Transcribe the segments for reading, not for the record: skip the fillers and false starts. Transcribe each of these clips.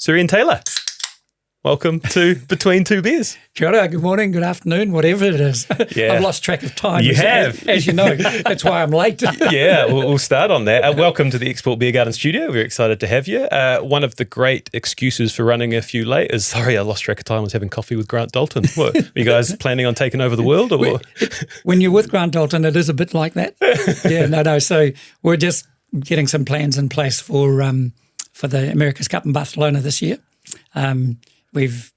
Sir Ian Taylor. Welcome to Between Two Beers. Kia ora, good morning, good afternoon, whatever it is. Yeah. I've lost track of time. You have. As you know. That's why I'm late. Yeah, we'll start on that. Welcome to the Export Beer Garden studio. We're excited to have you. One of the great excuses for running a few late is, sorry, I lost track of time. I was having coffee with Grant Dalton. What, are you guys planning on taking over the world? Or? When you're with Grant Dalton, it is a bit like that. Yeah, no. So we're just getting some plans in place for the America's Cup in Barcelona this year. We've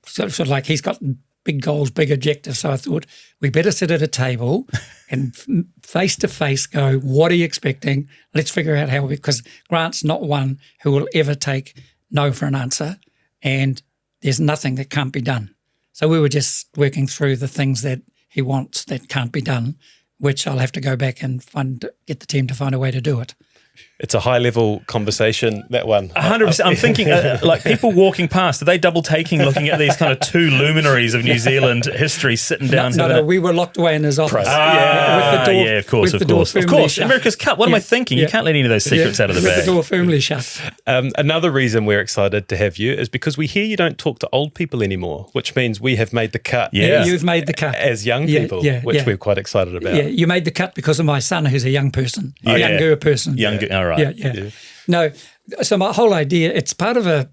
sort of like, he's got big goals, big objectives. So I thought we better sit at a table and face to face go, what are you expecting? Let's figure out how because Grant's not one who will ever take no for an answer, and there's nothing that can't be done. So we were just working through the things that he wants that can't be done, which I'll have to go back and get the team to find a way to do it. It's a high-level conversation, that one. 100%. I'm thinking, like, people walking past, are they double-taking, looking at these kind of two luminaries of New Zealand history sitting down? No, we were locked away in his office. Of course. America's Cup, what am I thinking? You can't let any of those secrets out of the bag. With the door firmly shut. Another reason we're excited to have you is because we hear you don't talk to old people anymore, which means we have made the cut. Yeah, you've made the cut. As young people, which we're quite excited about. Yeah, you made the cut because of my son, who's a young person, a younger person. All right. Yeah. No, so my whole idea, it's part of a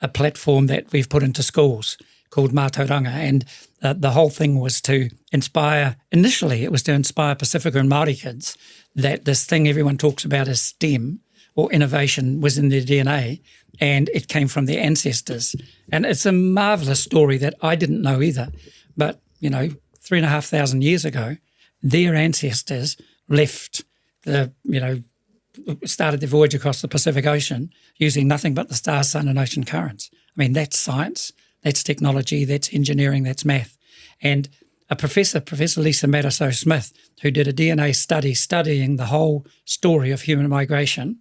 platform that we've put into schools called Mātauranga, and the whole thing was to inspire, initially it was to inspire Pacifica and Māori kids that this thing everyone talks about as STEM or innovation was in their DNA, and it came from their ancestors. And it's a marvellous story that I didn't know either. But, 3,500 years ago, their ancestors left started their voyage across the Pacific Ocean using nothing but the stars, sun and ocean currents. I mean, that's science, that's technology, that's engineering, that's math. And a Professor Lisa Matteso-Smith, who did a DNA study studying the whole story of human migration,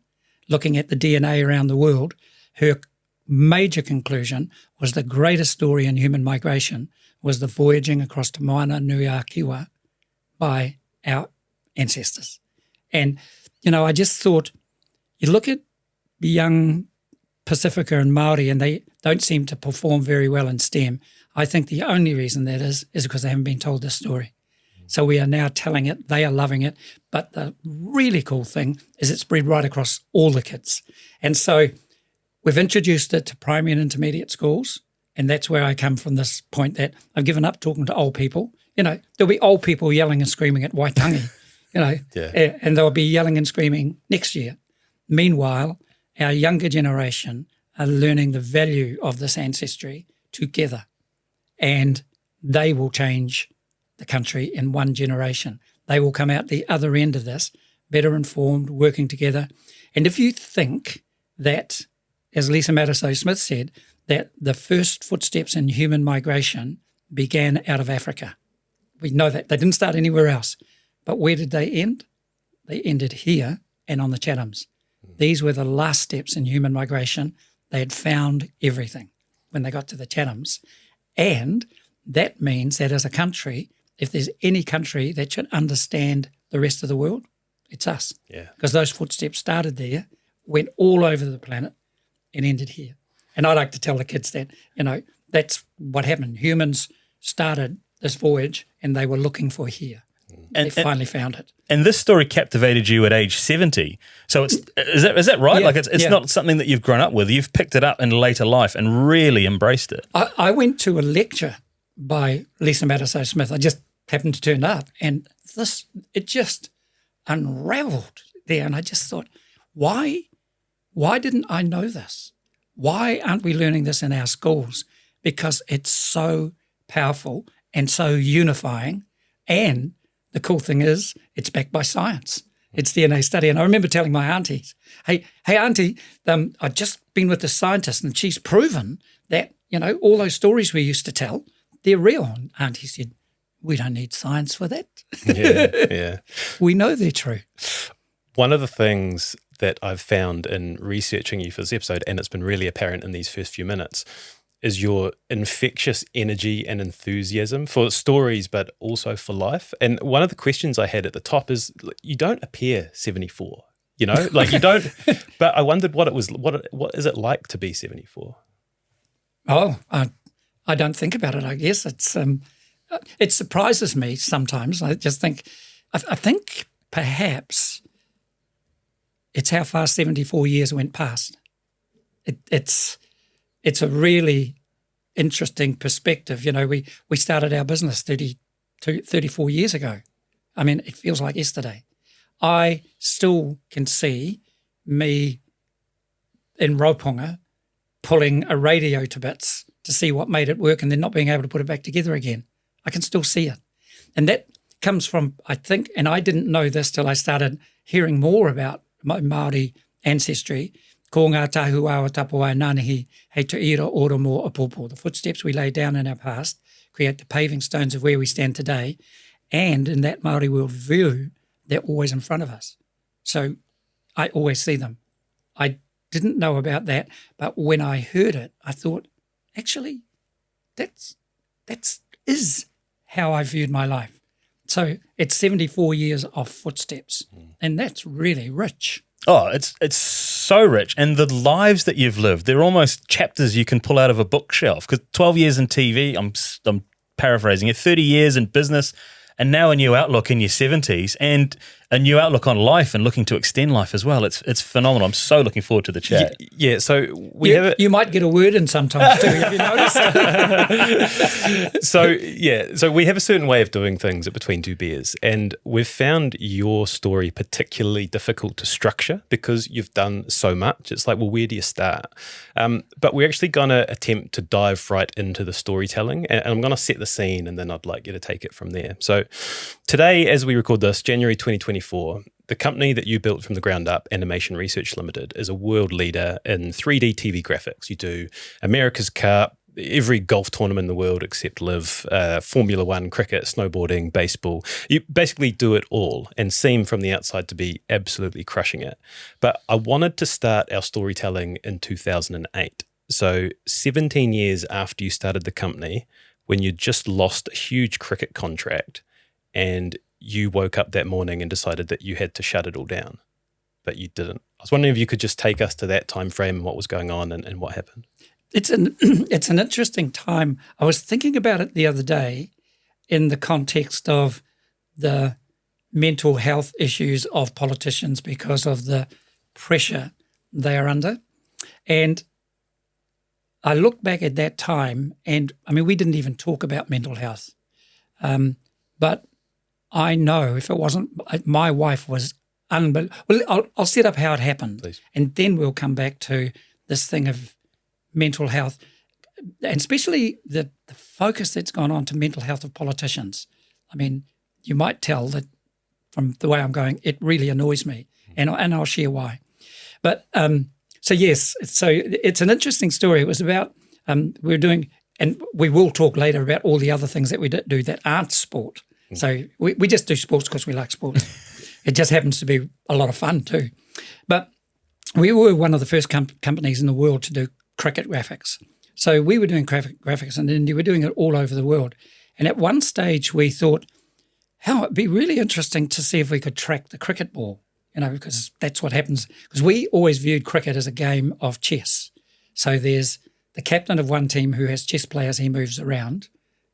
looking at the DNA around the world, her major conclusion was the greatest story in human migration was the voyaging across to Moana Nui a Kiwa by our ancestors. And I just thought, you look at the young Pacifica and Māori and they don't seem to perform very well in STEM. I think the only reason that is because they haven't been told this story. So we are now telling it, they are loving it. But the really cool thing is it's spread right across all the kids. And so we've introduced it to primary and intermediate schools. And that's where I come from, this point that I've given up talking to old people. There'll be old people yelling and screaming at Waitangi. And they'll be yelling and screaming next year. Meanwhile, our younger generation are learning the value of this ancestry together, and they will change the country in one generation. They will come out the other end of this better informed, working together. And if you think that, as Lisa Matteso-Smith said, that the first footsteps in human migration began out of Africa. We know that. They didn't start anywhere else. But where did they end? They ended here and on the Chathams. These were the last steps in human migration. They had found everything when they got to the Chathams. And that means that as a country, if there's any country that should understand the rest of the world, it's us. Yeah. Because those footsteps started there, went all over the planet and ended here. And I like to tell the kids that, that's what happened. Humans started this voyage and they were looking for here. And they finally found it. And this story captivated you at age 70. So is that right? Yeah, like it's not something that you've grown up with. You've picked it up in later life and really embraced it. I went to a lecture by Lisa Matteso-Smith. I just happened to turn up, and it just unraveled there. And I just thought, why didn't I know this? Why aren't we learning this in our schools? Because it's so powerful and so unifying. And the cool thing is it's backed by science. It's DNA study. And I remember telling my aunties, hey, auntie, I've just been with this scientist and she's proven that, all those stories we used to tell, they're real. And auntie said, we don't need science for that. Yeah. We know they're true. One of the things that I've found in researching you for this episode, and it's been really apparent in these first few minutes, is your infectious energy and enthusiasm for stories, but also for life. And one of the questions I had at the top is, you don't appear 74. you know, like you don't. But I wondered what it was. What is it like to be 74? Oh, I don't think about it. I guess it surprises me sometimes. I just think, I think perhaps it's how fast 74 years went past. It's a really interesting perspective. You know, we started our business 34 years ago. I mean, it feels like yesterday. I still can see me in Rauponga pulling a radio to bits to see what made it work and then not being able to put it back together again. I can still see it. And that comes from, I think, and I didn't know this till I started hearing more about my Māori ancestry, ko ngā tahu awa tapuai nānihi hei te ira ora mō apopo. The footsteps we lay down in our past create the paving stones of where we stand today. And in that Māori world view, they're always in front of us. So I always see them. I didn't know about that, but when I heard it, I thought, actually, that is how I viewed my life. So it's 74 years of footsteps, and that's really rich. Oh, it's so rich. And the lives that you've lived, they're almost chapters you can pull out of a bookshelf. Because 12 years in TV, I'm paraphrasing it, 30 years in business, and now a new outlook in your 70s, and a new outlook on life and looking to extend life as well. It's phenomenal. I'm so looking forward to the chat. Yeah, so you might get a word in sometimes too, have you noticed? So we have a certain way of doing things at Between Two Beers, and we've found your story particularly difficult to structure because you've done so much. It's like, well, where do you start? But we're actually going to attempt to dive right into the storytelling, and I'm going to set the scene, and then I'd like you to take it from there. So today, as we record this, January 2024, the company that you built from the ground up, Animation Research Ltd, is a world leader in 3D TV graphics. You do America's Cup, every golf tournament in the world except Live, Formula One, cricket, snowboarding, baseball. You basically do it all and seem from the outside to be absolutely crushing it. But I wanted to start our storytelling in 2008. So 17 years after you started the company, when you just lost a huge cricket contract and you woke up that morning and decided that you had to shut it all down, but you didn't. I was wondering if you could just take us to that time frame and what was going on and what happened. It's an interesting time. I was thinking about it the other day in the context of the mental health issues of politicians because of the pressure they are under. And I look back at that time and, I mean, we didn't even talk about mental health. But I know if it wasn't, my wife was unbelievable. Well, I'll set up how it happened. Please. And then we'll come back to this thing of mental health, and especially the focus that's gone on to mental health of politicians. I mean, you might tell that from the way I'm going, it really annoys me, and I'll share why. But so yes, so it's an interesting story. It was about we're doing, and we will talk later about all the other things that we do that aren't sport. So we just do sports because we like sport. It just happens to be a lot of fun too. But we were one of the first companies in the world to do cricket graphics. So we were doing graphics and then we were doing it all over the world. And at one stage we thought, it'd be really interesting to see if we could track the cricket ball, you know, because that's what happens. Because we always viewed cricket as a game of chess. So there's the captain of one team who has chess players he moves around,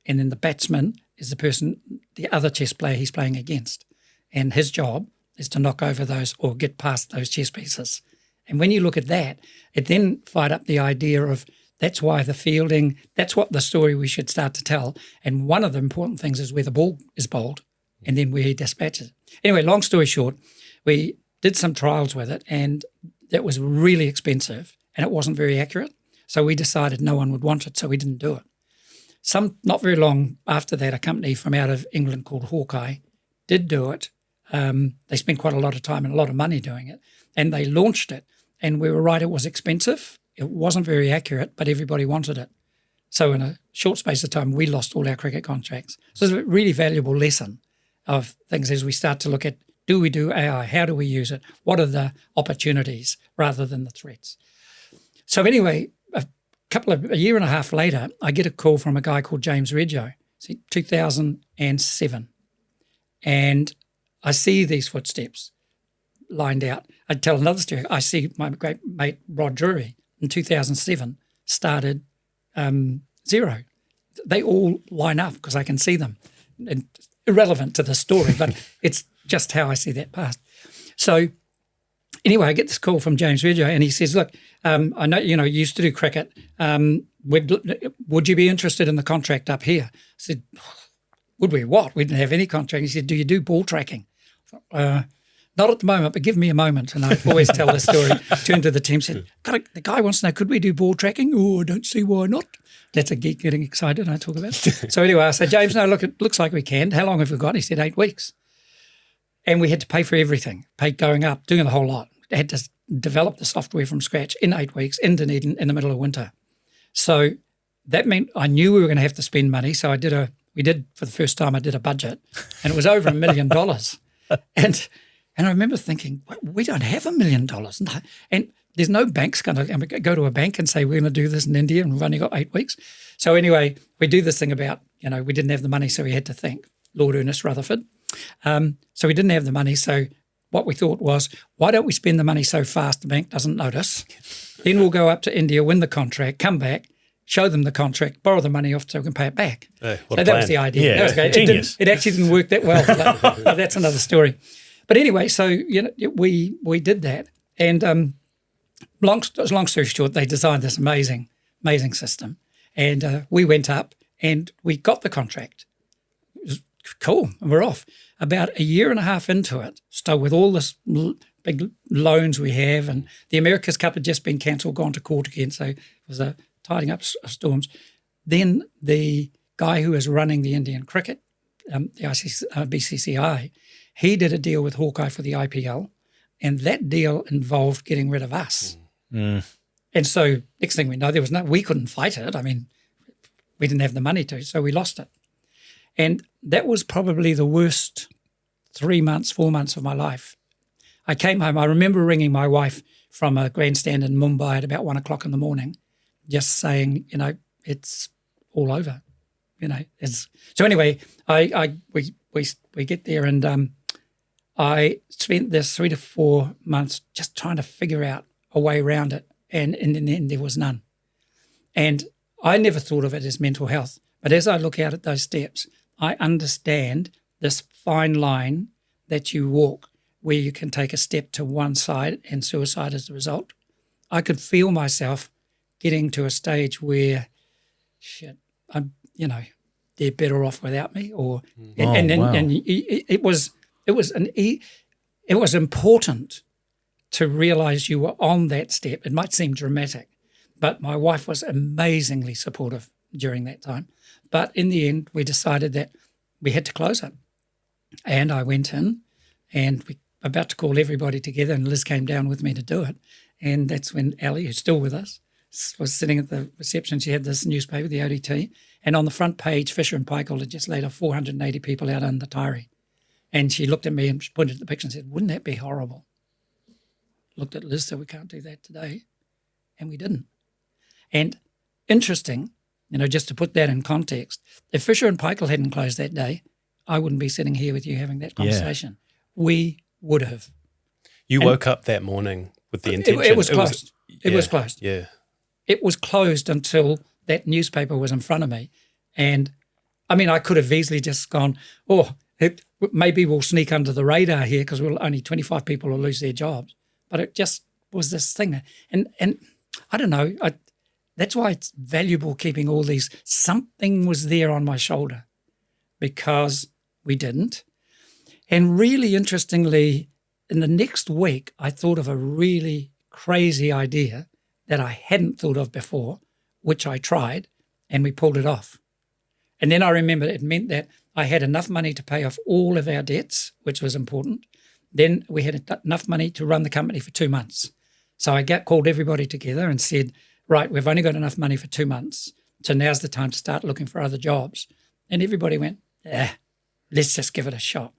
and then the batsman is the other chess player he's playing against. And his job is to knock over those or get past those chess pieces. And when you look at that, it then fired up the idea of that's why the fielding, that's what the story we should start to tell. And one of the important things is where the ball is bowled and then where he dispatches it. Anyway, long story short, we did some trials with it and that was really expensive and it wasn't very accurate. So we decided no one would want it, so we didn't do it. Not very long after that, a company from out of England called Hawkeye did do it. They spent quite a lot of time and a lot of money doing it, and they launched it. And we were right, it was expensive. It wasn't very accurate, but everybody wanted it. So in a short space of time, we lost all our cricket contracts. So it's a really valuable lesson of things as we start to look at, do we do AI? How do we use it? What are the opportunities rather than the threats? So anyway, a year and a half later, I get a call from a guy called James Reggio, 2007. And I see these footsteps. lined out. I'd tell another story. I see my great mate Rod Drury in 2007 started Xero. They all line up because I can see them. And irrelevant to the story, but it's just how I see that past. So anyway, I get this call from James Reggio, and he says, look, I know you used to do cricket. Would you be interested in the contract up here? I said, would we? What? We didn't have any contract. He said, do you do ball tracking? Not at the moment, but give me a moment. And I always tell this story. Turned to the team, said, the guy wants to know, could we do ball tracking? Oh, I don't see why not. That's a geek getting excited, I talk about. So anyway, I said, James, no, look, it looks like we can. How long have we got? He said, 8 weeks. And we had to pay for everything, pay going up, doing the whole lot. I had to develop the software from scratch in 8 weeks in Dunedin in the middle of winter. So that meant I knew we were going to have to spend money. So for the first time, I did a budget, and it was over $1 million. And I remember thinking, we don't have $1 million. And there's no bank's going to go to a bank and say, we're going to do this in India and we've only got 8 weeks. So anyway, we do this thing about, we didn't have the money, so we had to thank Lord Ernest Rutherford. So we didn't have the money. So what we thought was, why don't we spend the money so fast the bank doesn't notice? Then we'll go up to India, win the contract, come back, show them the contract, borrow the money off so we can pay it back. Hey, so that was the idea. Yeah, that was great. genius. It actually didn't work that well. But that's another story. But anyway, so we did that. And long story short, they designed this amazing system. And we went up and we got the contract. It was cool, and we're off. About a year and a half into it, still with all this big loans we have, and the America's Cup had just been cancelled, gone to court again, so it was tidying up storms. Then the guy who was running the Indian cricket, the BCCI, he did a deal with Hawkeye for the IPL, and that deal involved getting rid of us. And so next thing we know, we couldn't fight it. I mean, we didn't have the money to, so we lost it. And that was probably the worst 4 months of my life. I came home. I remember ringing my wife from a grandstand in Mumbai at about 1 o'clock in the morning, just saying, it's all over. So anyway, we get there, and I spent this 3 to 4 months just trying to figure out a way around it, and in the end there was none. And I never thought of it as mental health, but as I look out at those steps, I understand this fine line that you walk where you can take a step to one side and suicide as the result. I could feel myself getting to a stage where, they're better off without me. It was important to realize you were on that step. It might seem dramatic, but my wife was amazingly supportive during that time. But in the end, we decided that we had to close it. And I went in, and we were about to call everybody together, and Liz came down with me to do it. And that's when Ellie, who's still with us, was sitting at the reception. She had this newspaper, the ODT, and on the front page, Fisher & Paykel had just laid off 480 people out in the Tairi. And she looked at me and pointed at the picture and said, wouldn't that be horrible? Looked at Liz, said, we can't do that today. And we didn't. And interesting, just to put that in context, if Fisher & Paykel hadn't closed that day, I wouldn't be sitting here with you having that conversation. Yeah. We would have. You woke up that morning with the intention. It was closed. It was closed. Yeah. It was closed until that newspaper was in front of me. And, I could have easily just gone, maybe we'll sneak under the radar here because only 25 people will lose their jobs. But it just was this thing. And I don't know, that's why it's valuable keeping all these. Something was there on my shoulder because we didn't. And really interestingly, in the next week, I thought of a really crazy idea that I hadn't thought of before, which I tried, and we pulled it off. And then I remember it meant that I had enough money to pay off all of our debts, which was important. Then we had enough money to run the company for 2 months. So I called everybody together and said, right, we've only got enough money for 2 months, so now's the time to start looking for other jobs. And everybody went, let's just give it a shot.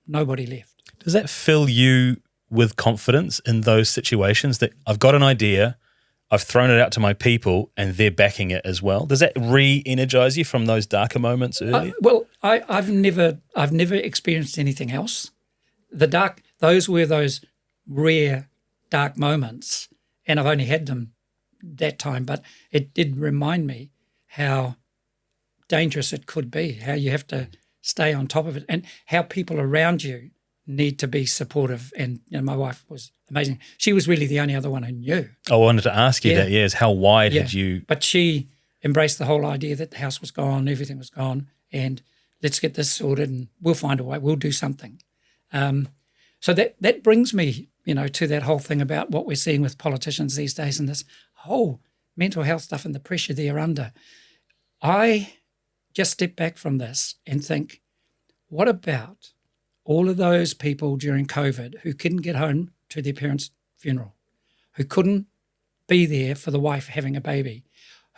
Nobody left. Does that fill you with confidence in those situations that I've got an idea, I've thrown it out to my people, and they're backing it as well? Does that re-energize you from those darker moments earlier? I've never experienced anything else. Those were those rare dark moments, and I've only had them that time, but it did remind me how dangerous it could be, how you have to stay on top of it, and how people around you need to be supportive. And my wife was amazing. She was really the only other one who knew. I wanted to ask you that, is how wide had you... But she embraced the whole idea that the house was gone, everything was gone, and let's get this sorted and we'll find a way, we'll do something. So that brings me, to that whole thing about what we're seeing with politicians these days and this whole mental health stuff and the pressure they're under. I just step back from this and think, what about all of those people during COVID who couldn't get home to their parents' funeral, who couldn't be there for the wife having a baby,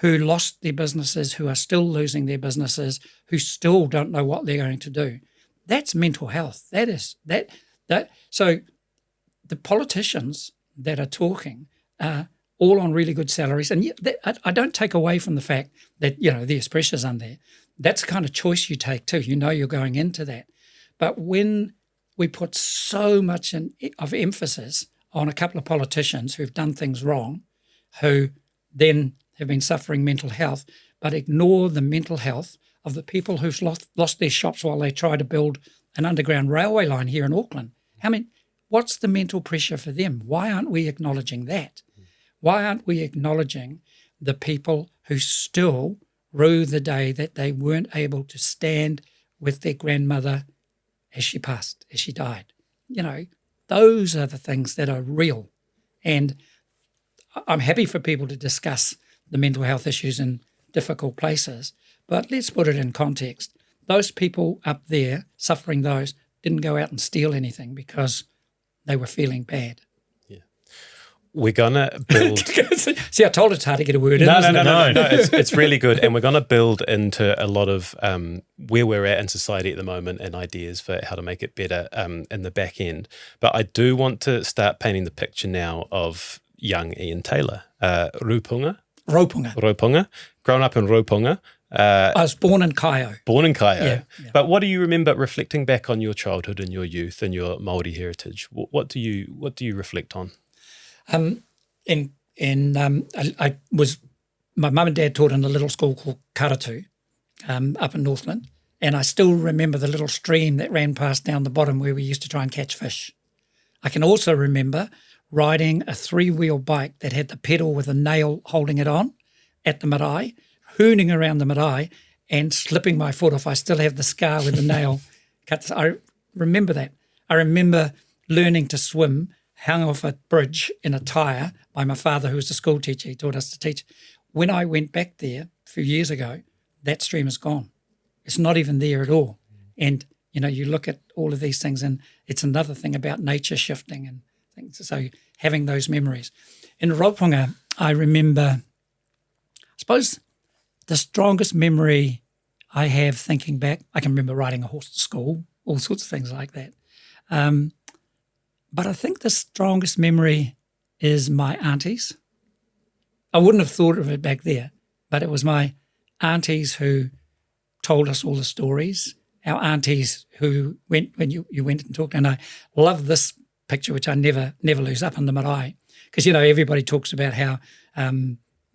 who lost their businesses, who are still losing their businesses, who still don't know what they're going to do? That's mental health. So the politicians that are talking are all on really good salaries. And I don't take away from the fact that, there's pressures on there. That's the kind of choice you take too. You're going into that. But when we put so much of emphasis on a couple of politicians who've done things wrong, who then have been suffering mental health, but ignore the mental health of the people who've lost their shops while they try to build an underground railway line here in Auckland. What's the mental pressure for them? Why aren't we acknowledging that? Why aren't we acknowledging the people who still rue the day that they weren't able to stand with their grandmother as she passed, as she died? Those are the things that are real. And I'm happy for people to discuss the mental health issues in difficult places, but let's put it in context. Those people up there suffering those didn't go out and steal anything because they were feeling bad. Yeah. We're going to build... See, I told it's hard to get a word in. No. It's really good. And we're going to build into a lot of where we're at in society at the moment and ideas for how to make it better in the back end. But I do want to start painting the picture now of young Ian Taylor, Rupunga. Grown up in Rupunga. I was born in Kaio. Yeah. But what do you remember reflecting back on your childhood and your youth and your Māori heritage? What do you reflect on? My mum and dad taught in a little school called Karatu up in Northland, and I still remember the little stream that ran past down the bottom where we used to try and catch fish. I can also remember riding a 3-wheel bike that had the pedal with a nail holding it on at the marae, hooning around the marae and slipping my foot off. I still have the scar with the nail cut. I remember that. I remember learning to swim, hung off a bridge in a tyre by my father, who was a school teacher. He taught us to teach. When I went back there a few years ago, that stream is gone. It's not even there at all. And, you look at all of these things, and it's another thing about nature shifting and things. So having those memories. In Rupunga, I remember, I suppose, the strongest memory I have thinking back, I can remember riding a horse to school, all sorts of things like that. But I think the strongest memory is my aunties. I wouldn't have thought of it back there, but it was my aunties who told us all the stories, our aunties who went when you went and talked. And I love this picture, which I never lose, up in the marae, because, everybody talks about how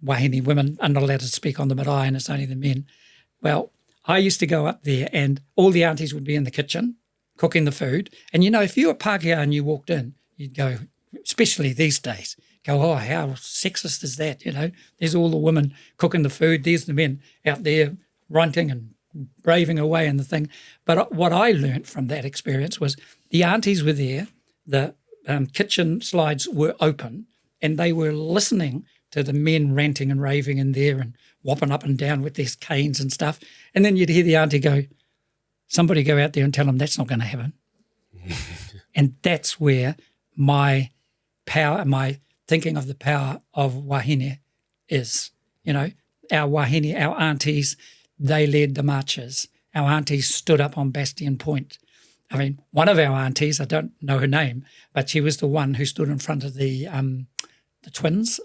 wahine women are not allowed to speak on the marae and it's only the men. Well, I used to go up there and all the aunties would be in the kitchen cooking the food. And, if you were Pākehā and you walked in, you'd go, especially these days, go, oh, how sexist is that? There's all the women cooking the food. There's the men out there runting and braving away and the thing. But what I learnt from that experience was the aunties were there, the kitchen slides were open, and they were listening to the men ranting and raving in there and whopping up and down with their canes and stuff. And then you'd hear the auntie go, somebody go out there and tell them that's not going to happen. And that's where my power, my thinking of the power of wahine is. Our wahine, our aunties, they led the marches. Our aunties stood up on Bastion Point. I mean, one of our aunties, I don't know her name, but she was the one who stood in front of the twins,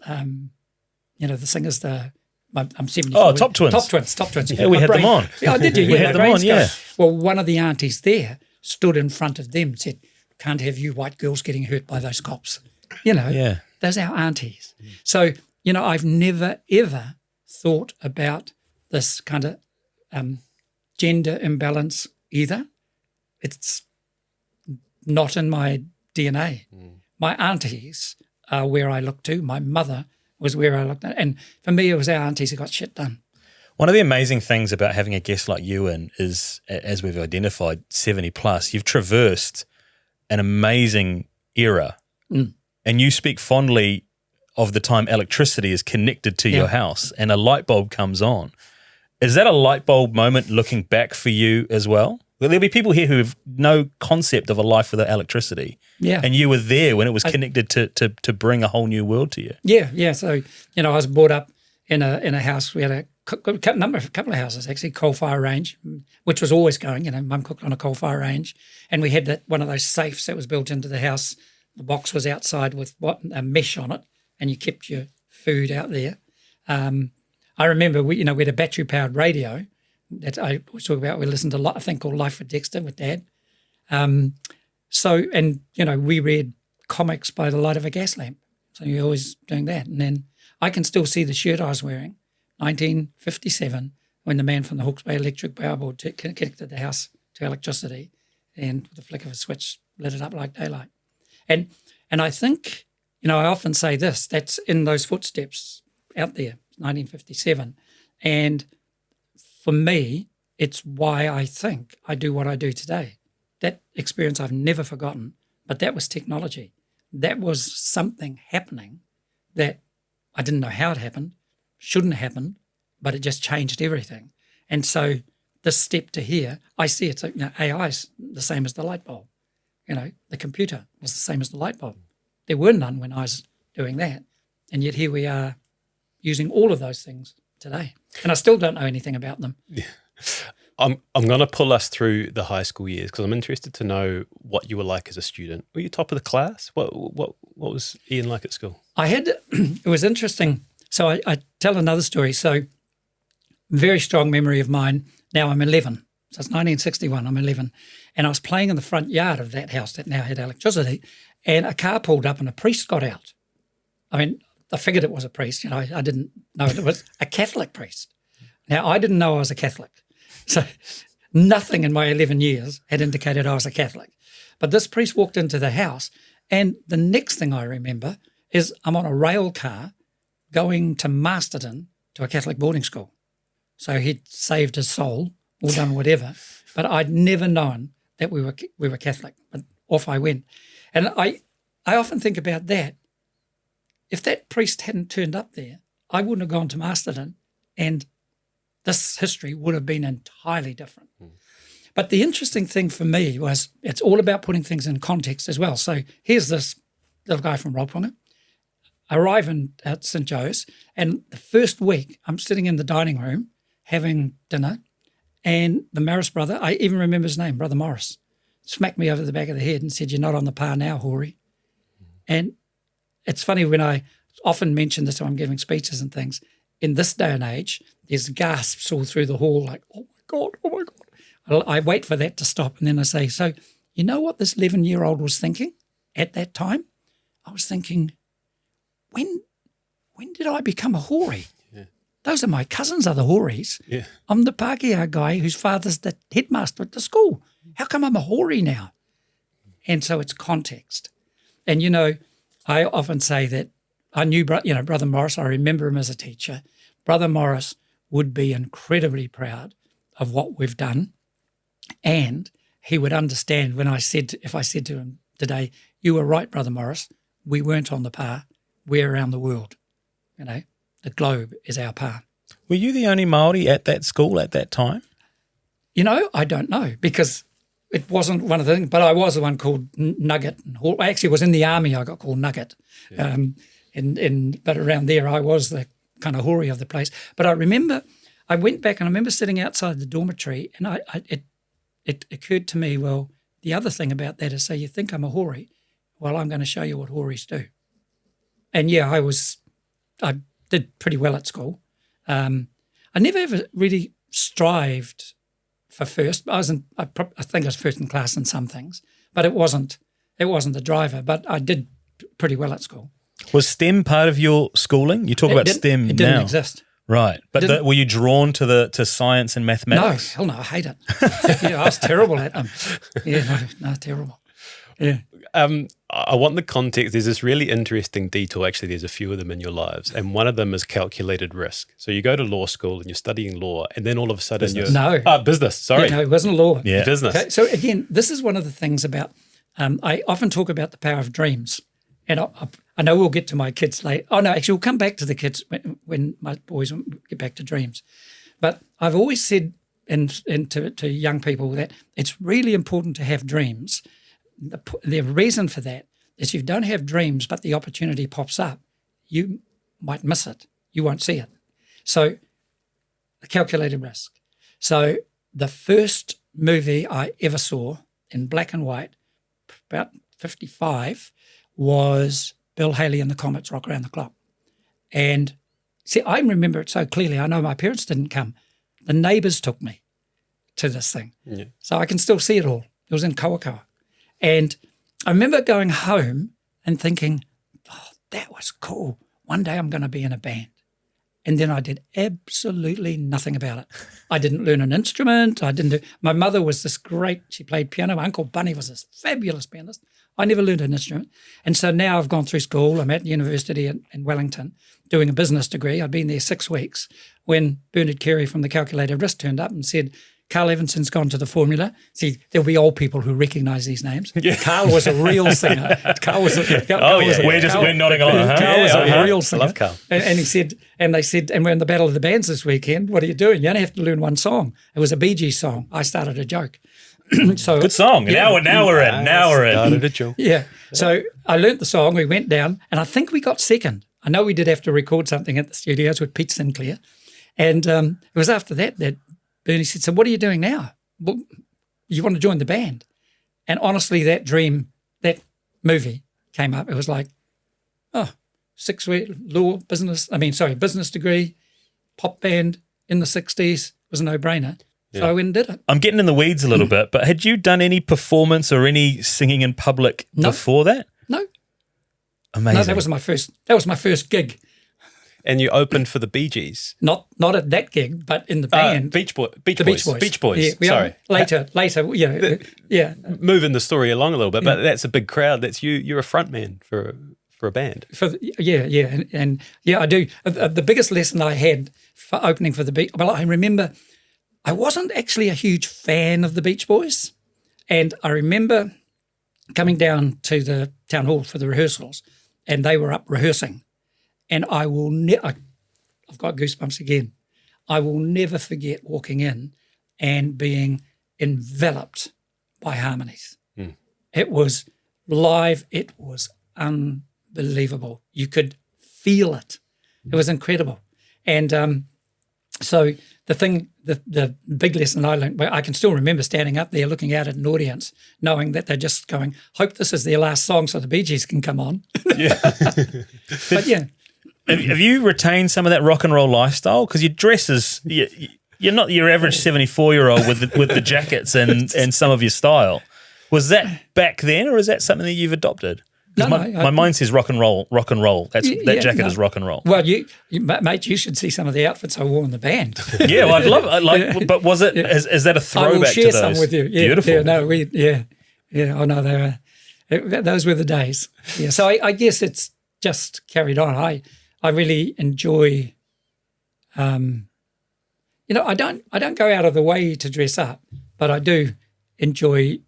the singers, I'm 70. Oh, Top Twins. Top Twins. Yeah, we had them on. Oh, did you? We had them on, yeah. Well, one of the aunties there stood in front of them and said, can't have you white girls getting hurt by those cops. You know, Yeah. those are our aunties. So, you know, I've never, ever thought about this kind of gender imbalance either. It's not in my DNA. My aunties are where I look to. My mother was where I looked at. And for me, it was our aunties who got shit done. One of the amazing things about having a guest like you in is, as we've identified, 70 plus, you've traversed an amazing era. And you speak fondly of the time electricity is connected to your house and a light bulb comes on. Is that a light bulb moment looking back for you as well? There'll be people here who have no concept of a life without electricity. Yeah. And you were there when it was connected to bring a whole new world to you. Yeah. So, you know, I was brought up in a house. We had a couple of houses, actually, coal fire range, which was always going. You know, Mum cooked on a coal fire range. And we had one of those safes that was built into the house. The box was outside with a mesh on it, and you kept your food out there. I remember we had a battery-powered radio that I was talking about. We listened to a thing called Life with Dexter with Dad. We read comics by the light of a gas lamp. So you're always doing that. And then I can still see the shirt I was wearing, 1957, when the man from the Hawke's Bay Electric Power Board connected the house to electricity and with the flick of a switch lit it up like daylight. And I think, you know, I often say this, that's in those footsteps out there, 1957. And for me, it's why I think I do what I do today. That experience I've never forgotten, but that was technology. That was something happening that I didn't know how it happened, shouldn't have happened, but it just changed everything. And so this step to here, I see it's, AI is the same as the light bulb. You know, the computer was the same as the light bulb. There were none when I was doing that. And yet here we are using all of those things today. And I still don't know anything about them. Yeah. I'm going to pull us through the high school years because I'm interested to know what you were like as a student. Were you top of the class? What was Ian like at school? It was interesting. So I tell another story. So very strong memory of mine. Now I'm 11. So it's 1961, I'm 11. And I was playing in the front yard of that house that now had electricity, and a car pulled up and a priest got out. I mean, I figured it was a priest. You know, I didn't know it was a Catholic priest. Now, I didn't know I was a Catholic. So nothing in my 11 years had indicated I was a Catholic. But this priest walked into the house, and the next thing I remember is I'm on a rail car going to Masterton to a Catholic boarding school. So he'd saved his soul or done whatever, but I'd never known that we were Catholic. But off I went. And I often think about that. If that priest hadn't turned up there, I wouldn't have gone to Masterton, and this history would have been entirely different. But the interesting thing for me was it's all about putting things in context as well. So here's this little guy from Rolpunga. I arrive at St. Joe's, and the first week I'm sitting in the dining room having dinner, and the Morris brother, I even remember his name, Brother Morris, smacked me over the back of the head and said, "You're not on the par now, Hoary." And it's funny when I often mention this when I'm giving speeches and things, in this day and age, there's gasps all through the hall like, "Oh my God, oh my God." I wait for that to stop, and then I say, "So you know what this 11-year-old was thinking at that time?" I was thinking, when did I become a Hoary? Yeah. Those are my cousins are the Hoaries. Yeah. I'm the Pākehā guy whose father's the headmaster at the school. How come I'm a Hoary now? And so it's context. And, you know, I often say that I knew, Brother Morris, I remember him as a teacher. Brother Morris would be incredibly proud of what we've done. And he would understand if I said to him today, "You were right, Brother Morris, we weren't on the par, we're around the world. You know, the globe is our par." Were you the only Māori at that school at that time? You know, I don't know, because it wasn't one of the things, but I was the one called Nugget. I actually was in the army, I got called Nugget. Yeah. But around there I was the kind of Hoary of the place. But I remember, I went back and I remember sitting outside the dormitory, and it occurred to me, well, the other thing about that is, so you think I'm a Hoary, well, I'm going to show you what Hoaries do. And yeah, I did pretty well at school. I never ever really strived for first. I think I was first in class in some things, but it wasn't It wasn't the driver, but I did pretty well at school. Was STEM part of your schooling? You talk about STEM now. It didn't exist. Right. But were you drawn to science and mathematics? No, hell no, I hate it. I was terrible at them. Yeah, no, terrible. Yeah. I want the context. There's this really interesting detour. Actually, there's a few of them in your lives, and one of them is calculated risk. So you go to law school and you're studying law, and then all of a sudden business. Sorry, no, it wasn't law. Yeah, business. Okay, so again, this is one of the things about. I often talk about the power of dreams, and I know we'll get to my kids later. Oh no, actually, we'll come back to the kids when my boys get back to dreams. But I've always said to young people that it's really important to have dreams. The reason for that is if you don't have dreams but the opportunity pops up, you might miss it. You won't see it. So the calculated risk. So the first movie I ever saw in black and white, about 55, was Bill Haley and the Comets, Rock Around the Clock. And see, I remember it so clearly. I know my parents didn't come. The neighbours took me to this thing. Yeah. So I can still see it all. It was in Kawakawa. And I remember going home and thinking, oh, that was cool. One day I'm going to be in a band. And then I did absolutely nothing about it. I didn't learn an instrument. My mother was this great, she played piano. My Uncle Bunny was this fabulous pianist. I never learned an instrument. And so now I've gone through school. I'm at university in Wellington doing a business degree. I'd been there 6 weeks when Bernard Carey from the Calculated Risk turned up and said, Carl Evanson's gone to the Formula. See, there'll be old people who recognise these names. Yeah. Carl was a real singer. We're nodding along. Carl was a real singer. I love Carl. And he said, and they said, and we're in the Battle of the Bands this weekend. What are you doing? You only have to learn one song. It was a Bee Gees song. I started a joke. So good song. Yeah. Now we're in. Started a joke. Yeah. So I learnt the song. We went down, and I think we got second. I know we did have to record something at the studios with Pete Sinclair, and it was after that Bernie said, so what are you doing now? Well, you want to join the band? And honestly, that movie came up. It was like, 6 week business degree, pop band in the 60s was a no-brainer. So I went and did it. I'm getting in the weeds a little bit, but had you done any performance or any singing in public before that? No. Amazing. No, that was my first gig. And you opened for the Bee Gees. Not at that gig, but in the band. Beach Boys. Beach Boys. Yeah, sorry. Later. Yeah. Moving the story along a little bit, but that's a big crowd. That's you. You're a front man for a band. And I do. The biggest lesson I had for opening for the Beach. Well, I remember I wasn't actually a huge fan of the Beach Boys, and I remember coming down to the town hall for the rehearsals, and they were up rehearsing. And I will I've got goosebumps again. I will never forget walking in and being enveloped by harmonies. It was live. It was unbelievable. You could feel it. It was incredible. And so the big lesson I learned, I can still remember standing up there looking out at an audience, knowing that they're just going, hope this is their last song so the Bee Gees can come on. Yeah. But yeah. Have you retained some of that rock and roll lifestyle? Because your dress is, you're not your average 74-year-old with the jackets and some of your style. Was that back then, or is that something that you've adopted? My mind says rock and roll. That jacket is rock and roll. Well, mate, you should see some of the outfits I wore in the band. Yeah, well, I'd love it. But was it? Is that a throwback to those? I will share some with you. Yeah, beautiful. Yeah. Oh no, those were the days. Yeah. So I guess it's just carried on. I really enjoy. I don't go out of the way to dress up, but I do enjoy.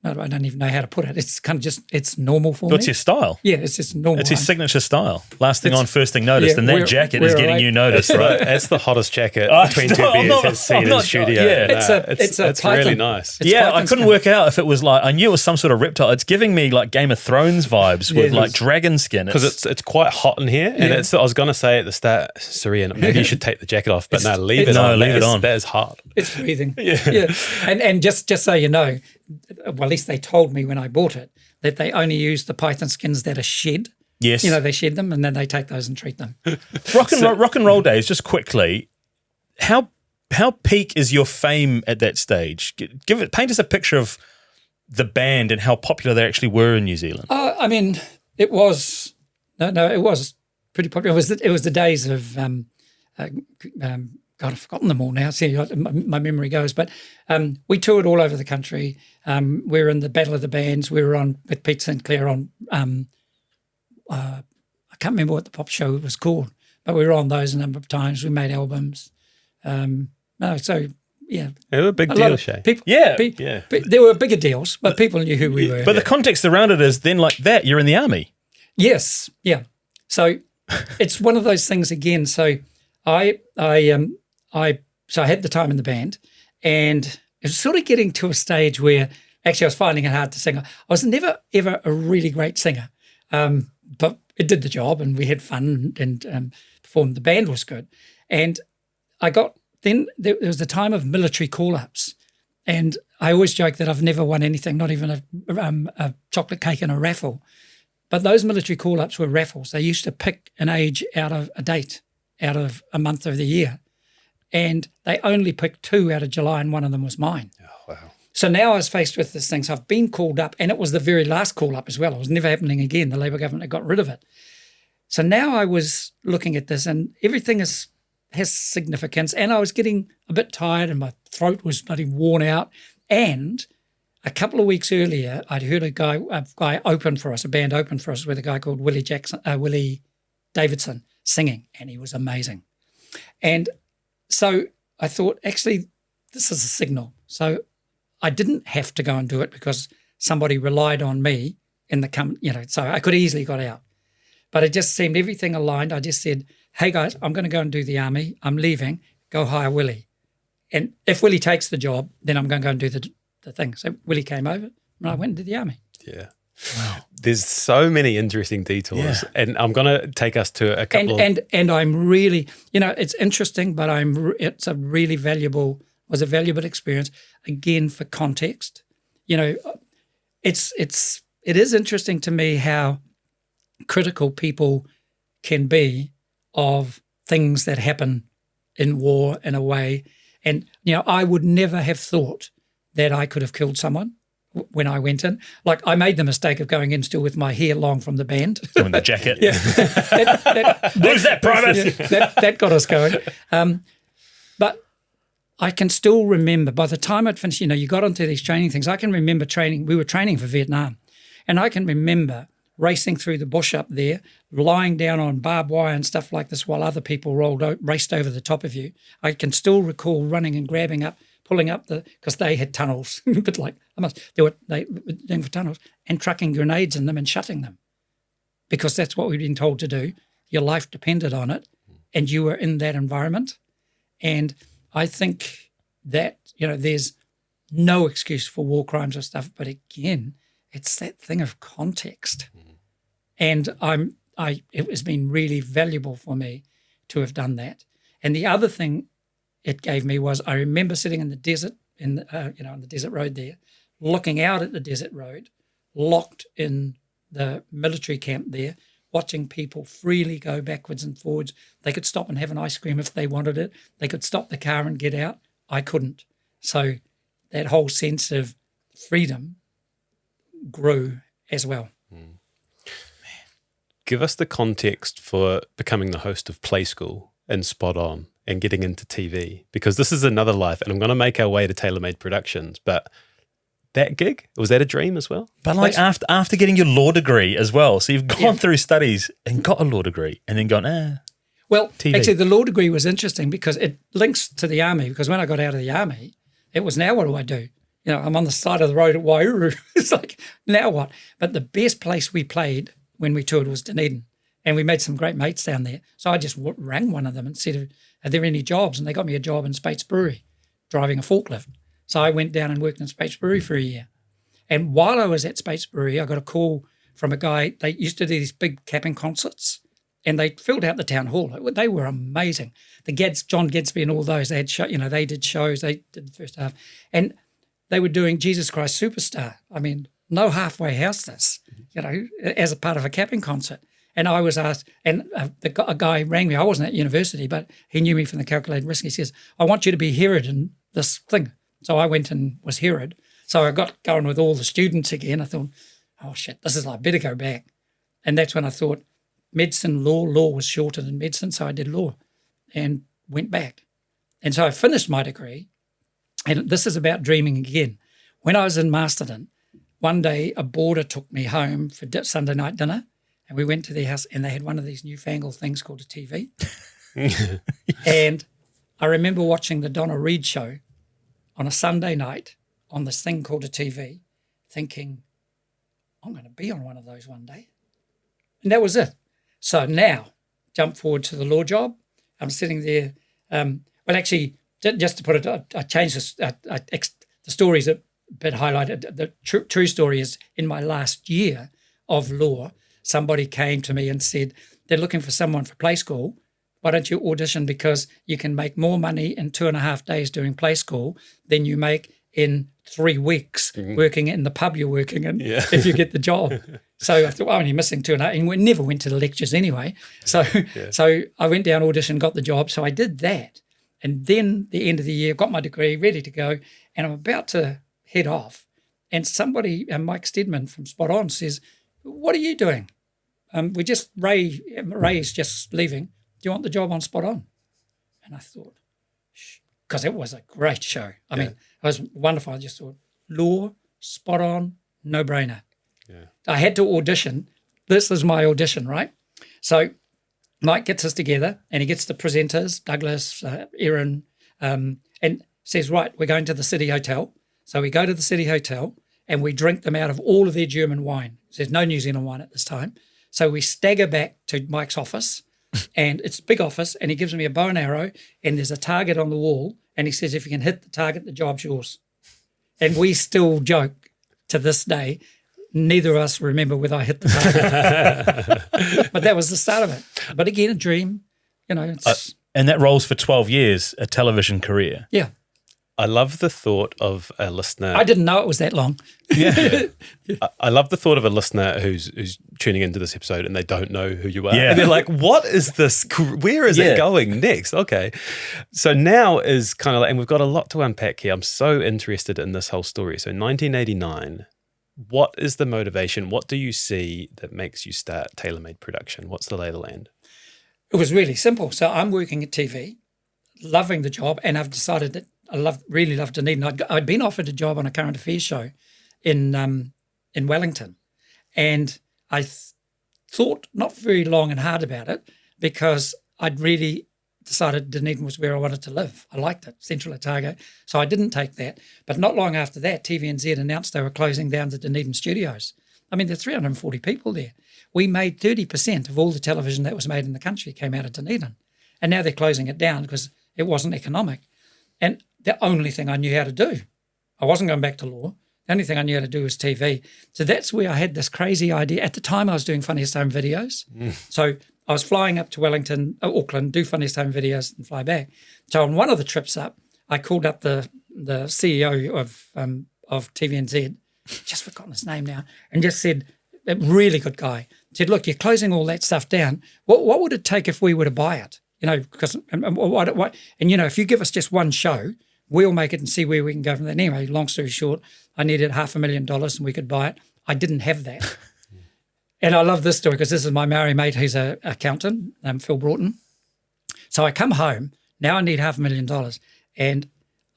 I don't even know how to put it. It's kind of just, it's normal for me. What's your style? Yeah, it's just normal. It's his signature style. Last thing on, first thing noticed. And that jacket is getting you noticed, right? It's the hottest jacket between two beers has seen in the studio. Yeah, it's really nice. I couldn't work out if it was like, I knew it was some sort of reptile. It's giving me like Game of Thrones vibes with like dragon skin. Because it's quite hot in here. And I was going to say at the start, Sir Ian, maybe you should take the jacket off, but no, leave it on. Leave it on. That is hot. It's breathing. Yeah. And just so you know, well, at least they told me when I bought it that they only use the python skins that are shed. Yes. They shed them and then they take those and treat them. Rock and roll days, just quickly, how how peak is your fame at that stage? Paint us a picture of the band and how popular they actually were in New Zealand. I mean, it was it was pretty popular. It was the days of God, I've forgotten them all now. See, my memory goes. But we toured all over the country. We were in the Battle of the Bands. We were on with Pete Sinclair on. I can't remember what the pop show was called, but we were on those a number of times. We made albums. Yeah, they were a big deal, Shay. There were bigger deals, but people knew who we were. But the context around it is then like that, you're in the army. Yes, yeah. So it's one of those things again. So I had the time in the band, and it was sort of getting to a stage where actually I was finding it hard to sing. I was never ever a really great singer, but it did the job, and we had fun and performed. The band was good, and then there was the time of military call-ups, and I always joke that I've never won anything, not even a chocolate cake in a raffle. But those military call-ups were raffles. They used to pick an age out of a date, out of a month of the year. And they only picked 2 out of July, and one of them was mine. Oh, wow. So now I was faced with this thing. So I've been called up, and it was the very last call-up as well. It was never happening again. The Labour government had got rid of it. So now I was looking at this, and everything has significance. And I was getting a bit tired, and my throat was bloody worn out. And a couple of weeks earlier, I'd heard a guy open for us, a band open for us with a guy called Willie Davidson singing, and he was amazing. And so I thought, actually, this is a signal. So I didn't have to go and do it because somebody relied on me in the so I could easily got out. But it just seemed everything aligned. I just said, hey guys, I'm going to go and do the army. I'm leaving. Go hire Willie. And if Willie takes the job, then I'm going to go and do the thing. So Willie came over and I went and did the army. Yeah. Wow. There's so many interesting detours, and I'm going to take us to a couple and I'm really, it's interesting, but it's a valuable experience again for context. It is interesting to me how critical people can be of things that happen in war in a way. And, I would never have thought that I could have killed someone when I went in. Like, I made the mistake of going in still with my hair long from the band. Doing the jacket. Yeah. Who's that, Private? That got us going. But I can still remember, by the time I'd finished, you got onto these training things, I can remember training. We were training for Vietnam. And I can remember racing through the bush up there, lying down on barbed wire and stuff like this while other people raced over the top of you. I can still recall running and grabbing up, pulling up because they had tunnels, but they were doing for tunnels, and trucking grenades in them and shutting them, because that's what we'd been told to do. Your life depended on it, and you were in that environment. And I think that, there's no excuse for war crimes or stuff, but again, it's that thing of context. And it has been really valuable for me to have done that. And the other thing it gave me was, I remember sitting in the desert, on the desert road there, looking out at the desert road, locked in the military camp there, watching people freely go backwards and forwards. They could stop and have an ice cream if they wanted it. They could stop the car and get out. I couldn't. So that whole sense of freedom grew as well. Give us the context for becoming the host of Play School and Spot On and getting into TV, because this is another life, and I'm going to make our way to TaylorMade Productions. But that gig, was that a dream as well? But like after getting your law degree as well, so you've gone through studies and got a law degree and then gone, Well, TV. Actually, the law degree was interesting because it links to the army, because when I got out of the army, it was, now what do I do? I'm on the side of the road at Wairuru. It's like, now what? But the best place we played when we toured was Dunedin, and we made some great mates down there. So I just rang one of them and said, are there any jobs? And they got me a job in Speight's Brewery, driving a forklift. So I went down and worked in Speight's Brewery for a year. And while I was at Speight's Brewery, I got a call from a guy. They used to do these big capping concerts, and they filled out the town hall. They were amazing. John Gadsby and all those, they had they did shows. They did the first half. And they were doing Jesus Christ Superstar. I mean, no halfway house this, as a part of a capping concert. And I was asked, and a guy rang me. I wasn't at university, but he knew me from the Kal-Q-Lated Risk. He says, I want you to be Herod in this thing. So I went and was Herod. So I got going with all the students again. I thought, oh shit, I better go back. And that's when I thought medicine, law was shorter than medicine. So I did law and went back. And so I finished my degree. And this is about dreaming again. When I was in Masterton, one day a boarder took me home for Sunday night dinner, and we went to their house and they had one of these newfangled things called a TV. And I remember watching the Donna Reed show on a Sunday night on this thing called a TV, thinking, I'm going to be on one of those one day. And that was it. So now, jump forward to the law job. I'm sitting there. Just to put it, I changed this. The story's a bit highlighted. The true story is in my last year of law, somebody came to me and said, they're looking for someone for play school. Why don't you audition, because you can make more money in 2.5 days doing play school than you make in 3 weeks working in the pub you're working in if you get the job. So I thought, well, I'm only missing 2.5, and we never went to the lectures anyway. So I went down, auditioned, got the job. So I did that. And then the end of the year, got my degree, ready to go, and I'm about to head off. And somebody, Mike Steadman from Spot On, says, what are you doing? Ray's just leaving. Do you want the job on Spot On? And I thought, because it was a great show. I mean, it was wonderful. I just thought, law, Spot On, no-brainer. Yeah. I had to audition. This is my audition, right? So Mike gets us together and he gets the presenters, Douglas, Aaron, and says, right, we're going to the City Hotel. So we go to the City Hotel and we drink them out of all of their German wine. There's no New Zealand wine at this time. So we stagger back to Mike's office, and it's a big office, and he gives me a bow and arrow, and there's a target on the wall, and he says, if you can hit the target, the job's yours. And we still joke to this day, neither of us remember whether I hit the target. But that was the start of it. But again, a dream, and that rolls for 12 years, a television career. Yeah. I love the thought of a listener. I didn't know it was that long. Yeah. I love the thought of a listener who's tuning into this episode and they don't know who you are. Yeah. And they're like, what is this? Where is it going next? Okay. So now is kind of like, and we've got a lot to unpack here. I'm so interested in this whole story. So 1989, what is the motivation? What do you see that makes you start TaylorMade Production? What's the lay of the land? It was really simple. So I'm working at TV, loving the job, and I've decided that I really love Dunedin. I'd been offered a job on a current affairs show in Wellington, and I thought not very long and hard about it because I'd really decided Dunedin was where I wanted to live. I liked it, Central Otago, so I didn't take that. But not long after that, TVNZ announced they were closing down the Dunedin studios. I mean, there's 340 people there. We made 30% of all the television that was made in the country came out of Dunedin, and now they're closing it down because it wasn't economic. And the only thing I knew how to do, I wasn't going back to law. The only thing I knew how to do was TV. So that's where I had this crazy idea. At the time, I was doing Funniest Home videos. So I was flying up to Wellington, Auckland, do Funniest Home videos and fly back. So on one of the trips up, I called up the CEO of TVNZ, just forgotten his name now, and just said, a really good guy, said, look, you're closing all that stuff down. What would it take if we were to buy it? Because if you give us just one show, we'll make it and see where we can go from there. Anyway, long story short, I needed $500,000 and we could buy it. I didn't have that. And I love this story because this is my Maori mate who's an accountant, Phil Broughton. So I come home, now I need $500,000, and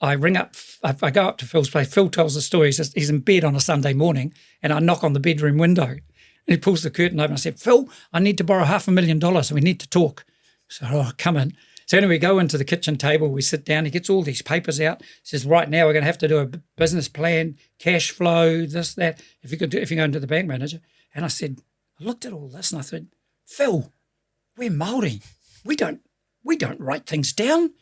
I ring up, I go up to Phil's place. Phil tells the story. He's in bed on a Sunday morning, and I knock on the bedroom window, and he pulls the curtain open. I said, Phil, I need to borrow $500,000 and we need to talk. So come in. So anyway, we go into the kitchen table, we sit down, he gets all these papers out, says, right now we're going to have to do a business plan, cash flow, this, that, if you go into the bank manager. And I said, I looked at all this and I said, Phil, we're Māori. We don't write things down.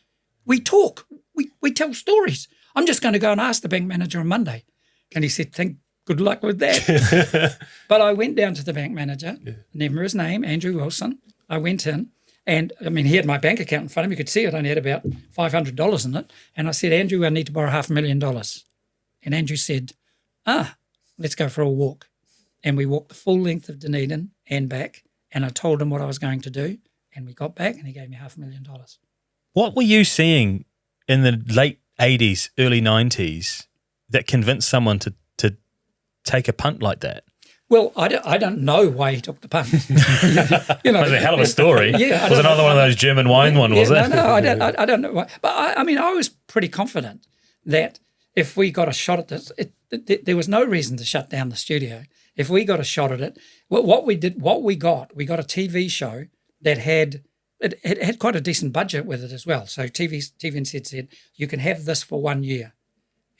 We talk. We tell stories. I'm just going to go and ask the bank manager on Monday. And he said, good luck with that. But I went down to the bank manager, remember his name, Andrew Wilson. I went in. And, I mean, he had my bank account in front of him. You could see it only had about $500 in it. And I said, Andrew, I need to borrow $500,000. And Andrew said, let's go for a walk. And we walked the full length of Dunedin and back. and I told him what I was going to do, and we got back, and he gave me $500,000. What were you seeing in the late 80s, early 90s that convinced someone to take a punt like that? Well, I don't know why he took the punt. It was a hell of a story. Yeah, it was another one of those German wine was it? No, I don't know why. But I was pretty confident that if we got a shot at this, there was no reason to shut down the studio. If we got a shot at it, we got a TV show that had quite a decent budget with it as well. So TVNZ said, you can have this for 1 year.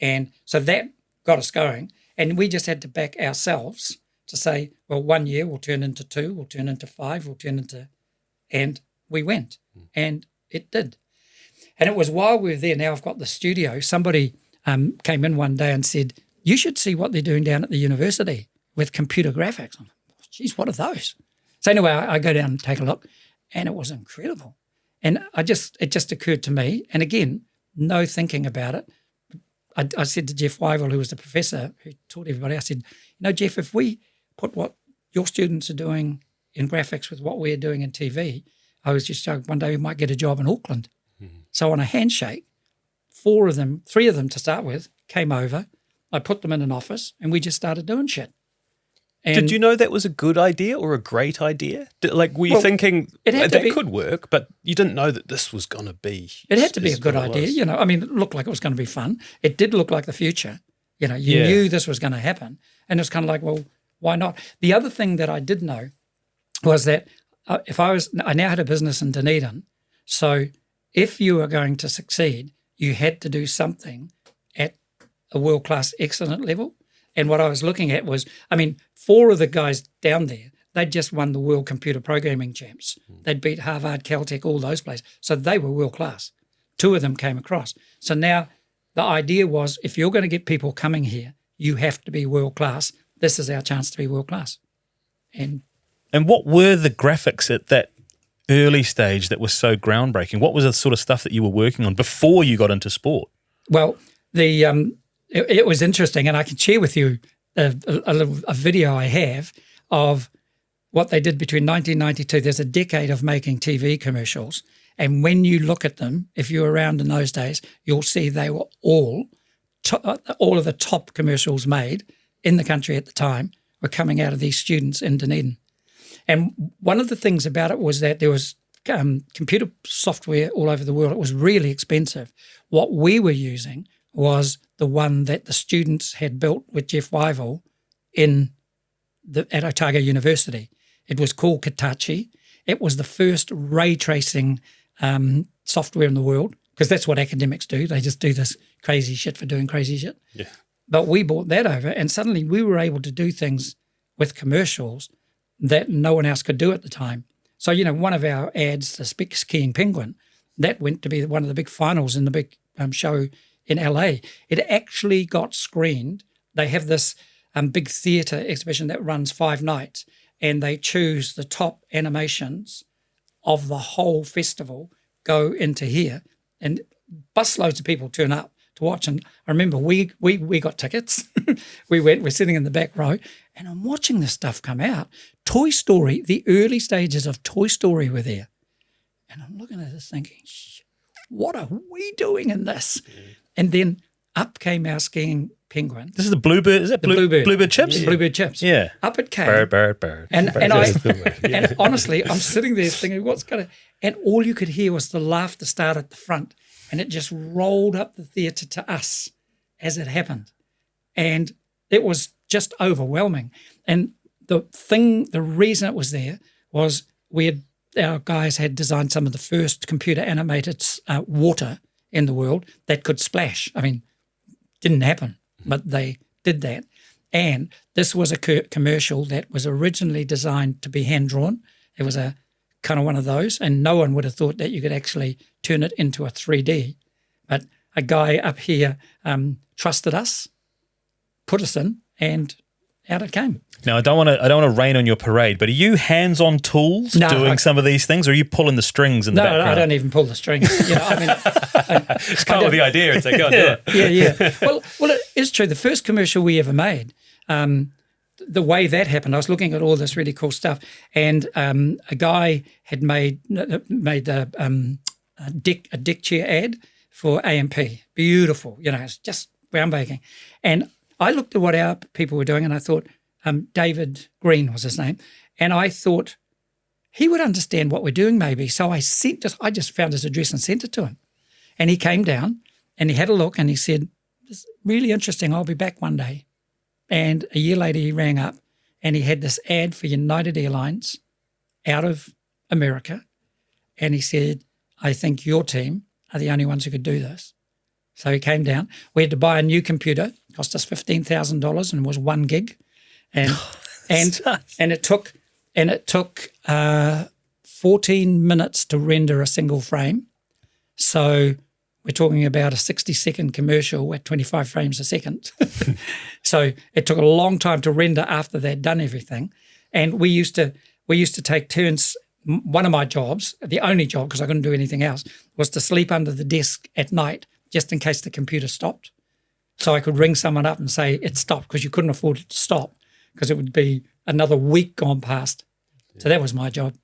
And so that got us going. And we just had to back ourselves to say, well, 1 year will turn into 2, will turn into 5, will turn into, and we went. And it did. And it was while we were there, now I've got the studio, somebody came in one day and said, you should see what they're doing down at the university with computer graphics. I'm like, geez, what are those? So anyway, I go down and take a look, and it was incredible. And it just occurred to me, and again, no thinking about it. I said to Jeff Wyville, who was the professor who taught everybody, I said, Jeff, if we put what your students are doing in graphics with what we're doing in TV, I was just joking, one day we might get a job in Auckland. Mm-hmm. So on a handshake, 3 of them to start with, came over. I put them in an office, and we just started doing shit. And did you know that was a good idea or a great idea? Were you thinking that could work, but you didn't know that this was going to be? It had to be a good idea. It looked like it was going to be fun. It did look like the future. You knew this was going to happen. And it's kind of like, well, why not? The other thing that I did know was that I now had a business in Dunedin. So if you were going to succeed, you had to do something at a world-class excellent level. And what I was looking at was, 4 of the guys down there, they'd just won the World Computer Programming Champs. They'd beat Harvard, Caltech, all those places. So they were world-class. 2 of them came across. So now the idea was, if you're going to get people coming here, you have to be world-class. This is our chance to be world-class. And what were the graphics at that early stage that was so groundbreaking? What was the sort of stuff that you were working on before you got into sport? Well, it was interesting, and I can share with you a video I have of what they did between 1992. There's a decade of making TV commercials, and when you look at them, if you're around in those days, you'll see they were all of the top commercials made in the country at the time were coming out of these students in Dunedin. And one of the things about it was that there was computer software all over the world. It was really expensive. What we were using was the one that the students had built with Jeff Wyville at Otago University. It was called Katachi. It was the first ray tracing software in the world, because that's what academics do. They just do this crazy shit for doing crazy shit. Yeah. But we brought that over, and suddenly we were able to do things with commercials that no one else could do at the time. So, one of our ads, the big skiing penguin, that went to be one of the big finals in the big show in LA. It actually got screened. They have this big theatre exhibition that runs 5 nights, and they choose the top animations of the whole festival go into here, and busloads of people turn up to watch. And I remember we got tickets. We're sitting in the back row, and I'm watching this stuff come out. Toy Story, the early stages of Toy Story were there. And I'm looking at this thinking, what are we doing in this? Yeah. And then up came our skiing penguin. This is the bluebird, is that the bluebird? Bluebird chips? Yeah. Bluebird chips. Yeah. Up it came. Bird. And honestly, I'm sitting there thinking, what's going to... And all you could hear was the laughter start at the front, and it just rolled up the theatre to us as it happened. And it was just overwhelming. And the reason it was there was our guys had designed some of the first computer animated water in the world that could splash. Didn't happen, but they did that. And this was a commercial that was originally designed to be hand-drawn. It was a kind of one of those, and no one would have thought that you could actually turn it into a 3D. But a guy up here trusted us, put us in, and out it came. Now, I don't want to rain on your parade, but are you hands-on tools doing some of these things, or are you pulling the strings in the background? No, I don't even pull the strings. Just come up with the idea and say, go and do it. Yeah. Well, it is true. The first commercial we ever made, the way that happened, I was looking at all this really cool stuff, and a guy had made a deck chair ad for AMP. Beautiful, it's just groundbreaking. And I looked at what our people were doing, and I thought David Green was his name, and I thought he would understand what we're doing maybe. So I just found his address and sent it to him, and he came down and he had a look and he said, "This is really interesting. I'll be back one day." And a year later, he rang up and he had this ad for United Airlines out of America. And he said, "I think your team are the only ones who could do this." So he came down. We had to buy a new computer. It cost us $15,000 and was 1 gig. And it took 14 minutes to render a single frame. So we're talking about a 60-second commercial at 25 frames a second. So it took a long time to render after they'd done everything. And we used to take turns. One of my jobs, the only job, because I couldn't do anything else, was to sleep under the desk at night just in case the computer stopped. So I could ring someone up and say it stopped, because you couldn't afford it to stop, because it would be another week gone past. So that was my job.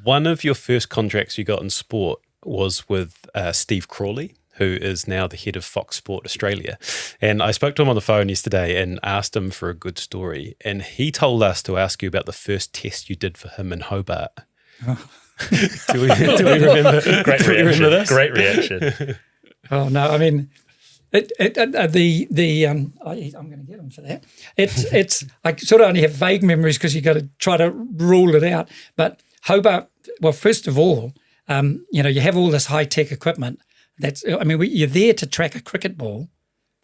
One of your first contracts you got in sport was with Steve Crawley, who is now the head of Fox Sport Australia. And I spoke to him on the phone yesterday and asked him for a good story. And he told us to ask you about the first test you did for him in Hobart. Oh. do we remember? Great reaction. Remember this? Great reaction. Oh, no, I mean, I'm going to get him for that. It's I sort of only have vague memories because you got to try to rule it out. But Hobart, well, first of all, you have all this high-tech equipment. You're there to track a cricket ball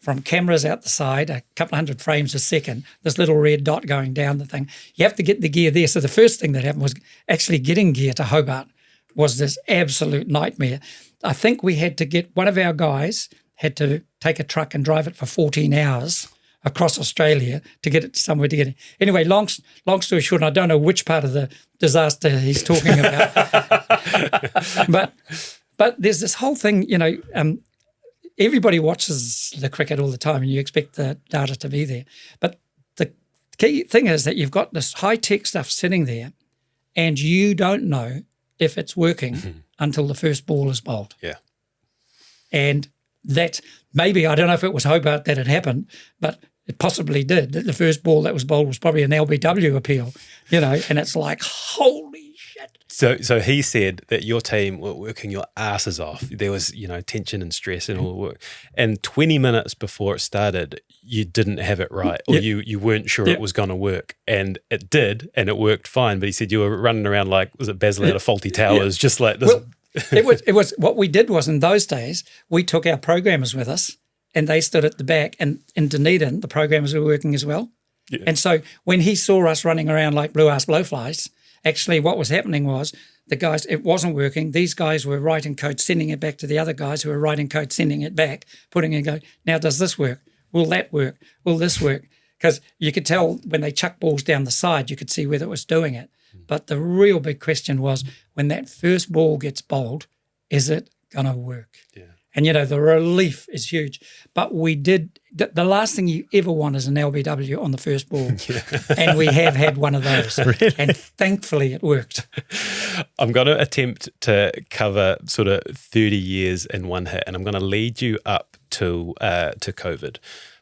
from cameras out the side, a couple of hundred frames a second, this little red dot going down the thing. You have to get the gear there. So the first thing that happened was actually getting gear to Hobart was this absolute nightmare. I think we had to get, one of our guys had to take a truck and drive it for 14 hours across Australia to get it somewhere to get it. Anyway, long story short, and I don't know which part of the disaster he's talking about, but there's this whole thing, everybody watches the cricket all the time and you expect the data to be there. But the key thing is that you've got this high-tech stuff sitting there and you don't know if it's working until the first ball is bowled. Yeah. And that maybe, I don't know if it was Hobart that it happened, but it possibly did. The first ball that was bowled was probably an LBW appeal, and it's like, holy shit. So he said that your team were working your asses off. There was, tension and stress and all the work. And 20 minutes before it started, you didn't have it right, or you weren't sure it was going to work. And it did, and it worked fine. But he said you were running around like, was it Basil out of Faulty Towers, just like this. Well, it was what we did was, in those days, we took our programmers with us and they stood at the back, and in Dunedin, the programmers were working as well. Yeah. And so when he saw us running around like blue-ass blowflies, actually what was happening was the guys, it wasn't working. These guys were writing code, sending it back to the other guys who were writing code, sending it back, putting in, now does this work? Will that work? Will this work? Because you could tell when they chuck balls down the side, you could see whether it was doing it. But the real big question was, when that first ball gets bowled, is it going to work? Yeah. And, the relief is huge. But we did, the last thing you ever want is an LBW on the first ball. And we have had one of those. Really? And thankfully it worked. I'm going to attempt to cover sort of 30 years in one hit, and I'm going to lead you up to COVID.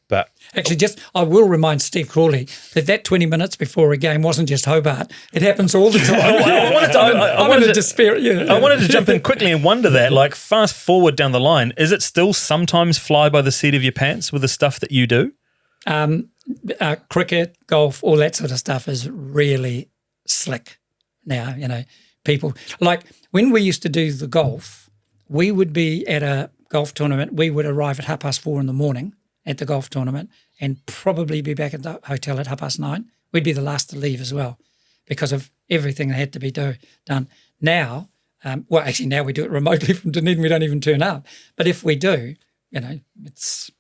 But actually, I will remind Steve Crawley that 20 minutes before a game wasn't just Hobart. It happens all the time. I wanted to jump in quickly and wonder that, like, fast forward down the line, is it still sometimes fly by the seat of your pants with the stuff that you do? Cricket, golf, all that sort of stuff is really slick now. People, like when we used to do the golf, we would be at a golf tournament. We would arrive at 4:30 in the morning at the golf tournament and probably be back at the hotel at 9:30. We'd be the last to leave as well because of everything that had to be done. Now, now we do it remotely from Dunedin. We don't even turn up. But if we do, it's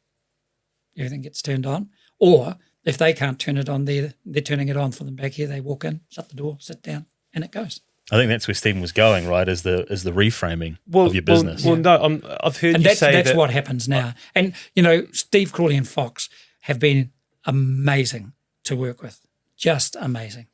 everything gets turned on. Or if they can't turn it on, they're turning it on for them back here. They walk in, shut the door, sit down, and it goes. I think that's where Stephen was going, right? As the reframing of your business. Well, no, I've heard and you say that's what happens now. And Steve Crawley and Fox have been amazing to work with. Just amazing.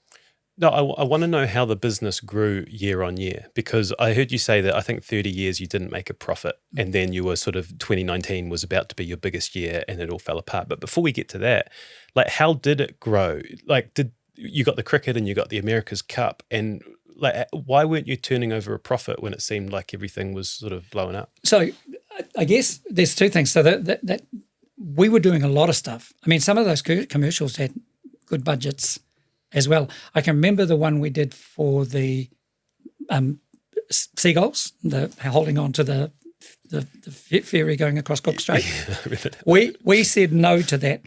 No, I want to know how the business grew year on year, because I heard you say that I think 30 years you didn't make a profit, and then you were sort of 2019 was about to be your biggest year and it all fell apart. But before we get to that, like, how did it grow? Like, did you got the cricket and you got the America's Cup, and like, why weren't you turning over a profit when it seemed like everything was sort of blowing up? So I guess there's two things. So that we were doing a lot of stuff. I mean, some of those commercials had good budgets as well. I can remember the one we did for the seagulls, the holding on to the ferry going across Cook Strait. We said no to that,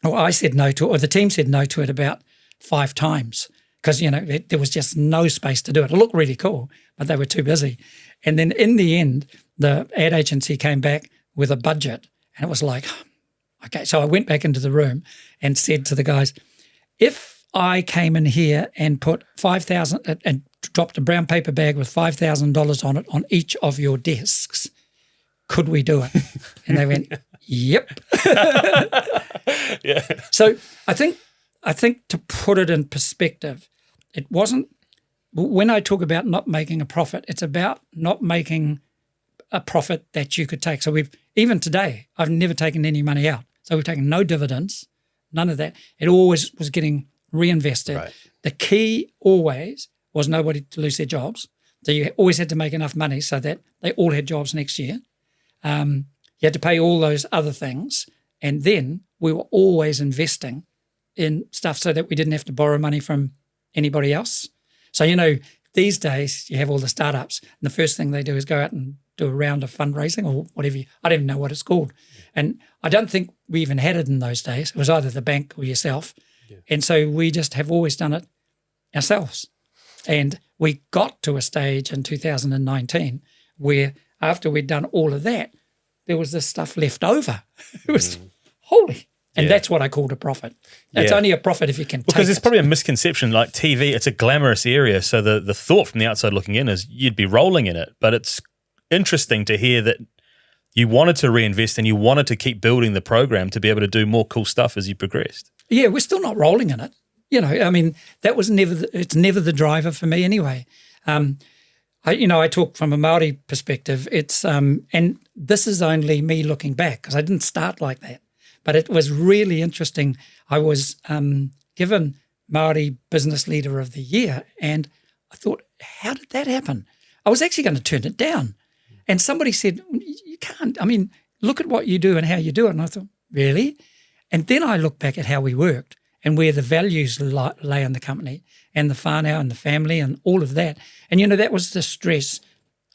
or I said no to it, or the team said no to it about 5 times, because, you know, there was just no space to do it. It looked really cool, but they were too busy. And then in the end, the ad agency came back with a budget, and it was like, okay. So I went back into the room and said to the guys, if I came in here and put $5,000 and dropped a brown paper bag with $5,000 on it on each of your desks, could we do it? And they went, yep. Yeah. So I think to put it in perspective, it wasn't, when I talk about not making a profit, it's about not making a profit that you could take. So even today, I've never taken any money out. So we've taken no dividends, none of that. It always was getting reinvested. Right. The key always was nobody to lose their jobs. So you always had to make enough money so that they all had jobs next year. You had to pay all those other things. And then we were always investing in stuff so that we didn't have to borrow money from anybody else. So, you know, these days you have all the startups, and the first thing they do is go out and do a round of fundraising or whatever. I don't even know what it's called. And I don't think we even had it in those days. It was either the bank or yourself. Yeah. And so we just have always done it ourselves. And we got to a stage in 2019 where after we'd done all of that, there was this stuff left over. It was holy. And that's what I called a profit. It's only a profit if you can because take there's it. probably a misconception, like TV, it's a glamorous area. So the thought from the outside looking in is you'd be rolling in it. But it's interesting to hear that you wanted to reinvest and you wanted to keep building the program to be able to do more cool stuff as you progressed. Yeah, we're still not rolling in it. You know, I mean, that was it's never the driver for me anyway. I talk from a Māori perspective. It's and this is only me looking back, because I didn't start like that. But it was really interesting. I was given Māori Business Leader of the Year, and I thought, how did that happen? I was actually going to turn it down. And somebody said, you can't. I mean, look at what you do and how you do it. And I thought, really? And then I looked back at how we worked and where the values lay in the company and the whānau and the family and all of that. And, you know, that was the stress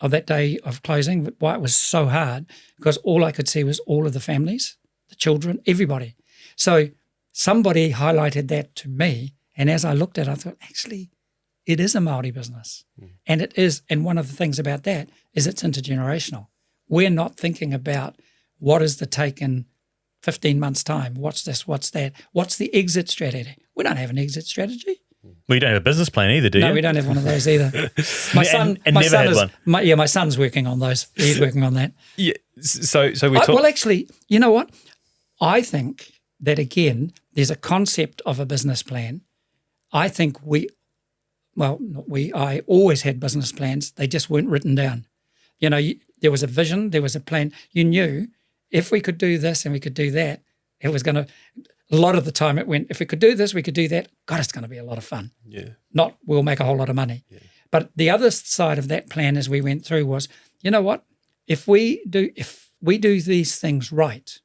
of that day of closing, why it was so hard, because all I could see was all of the families, the children, everybody. So somebody highlighted that to me. And as I looked at it, I thought, actually, it is a Māori business. And it is. And one of the things about that is it's intergenerational. We're not thinking about what is the take in 15 months' time. What's this? What's that? What's the exit strategy? We don't have an exit strategy. Well, you don't have a business plan either, do you? No, we don't have one of those either. My son, and never had one. My son's working on those. He's working on that. Yeah. So we talk. Well, actually, you know what? I think that, again, there's a concept of a business plan. I think I always had business plans. They just weren't written down. You know, there was a vision, there was a plan. You knew if we could do this and we could do that, it was going to, a lot of the time it went, if we could do this, we could do that. God, it's going to be a lot of fun. Yeah. Not we'll make a whole lot of money. Yeah. But the other side of that plan as we went through was, you know what? If we do these things right,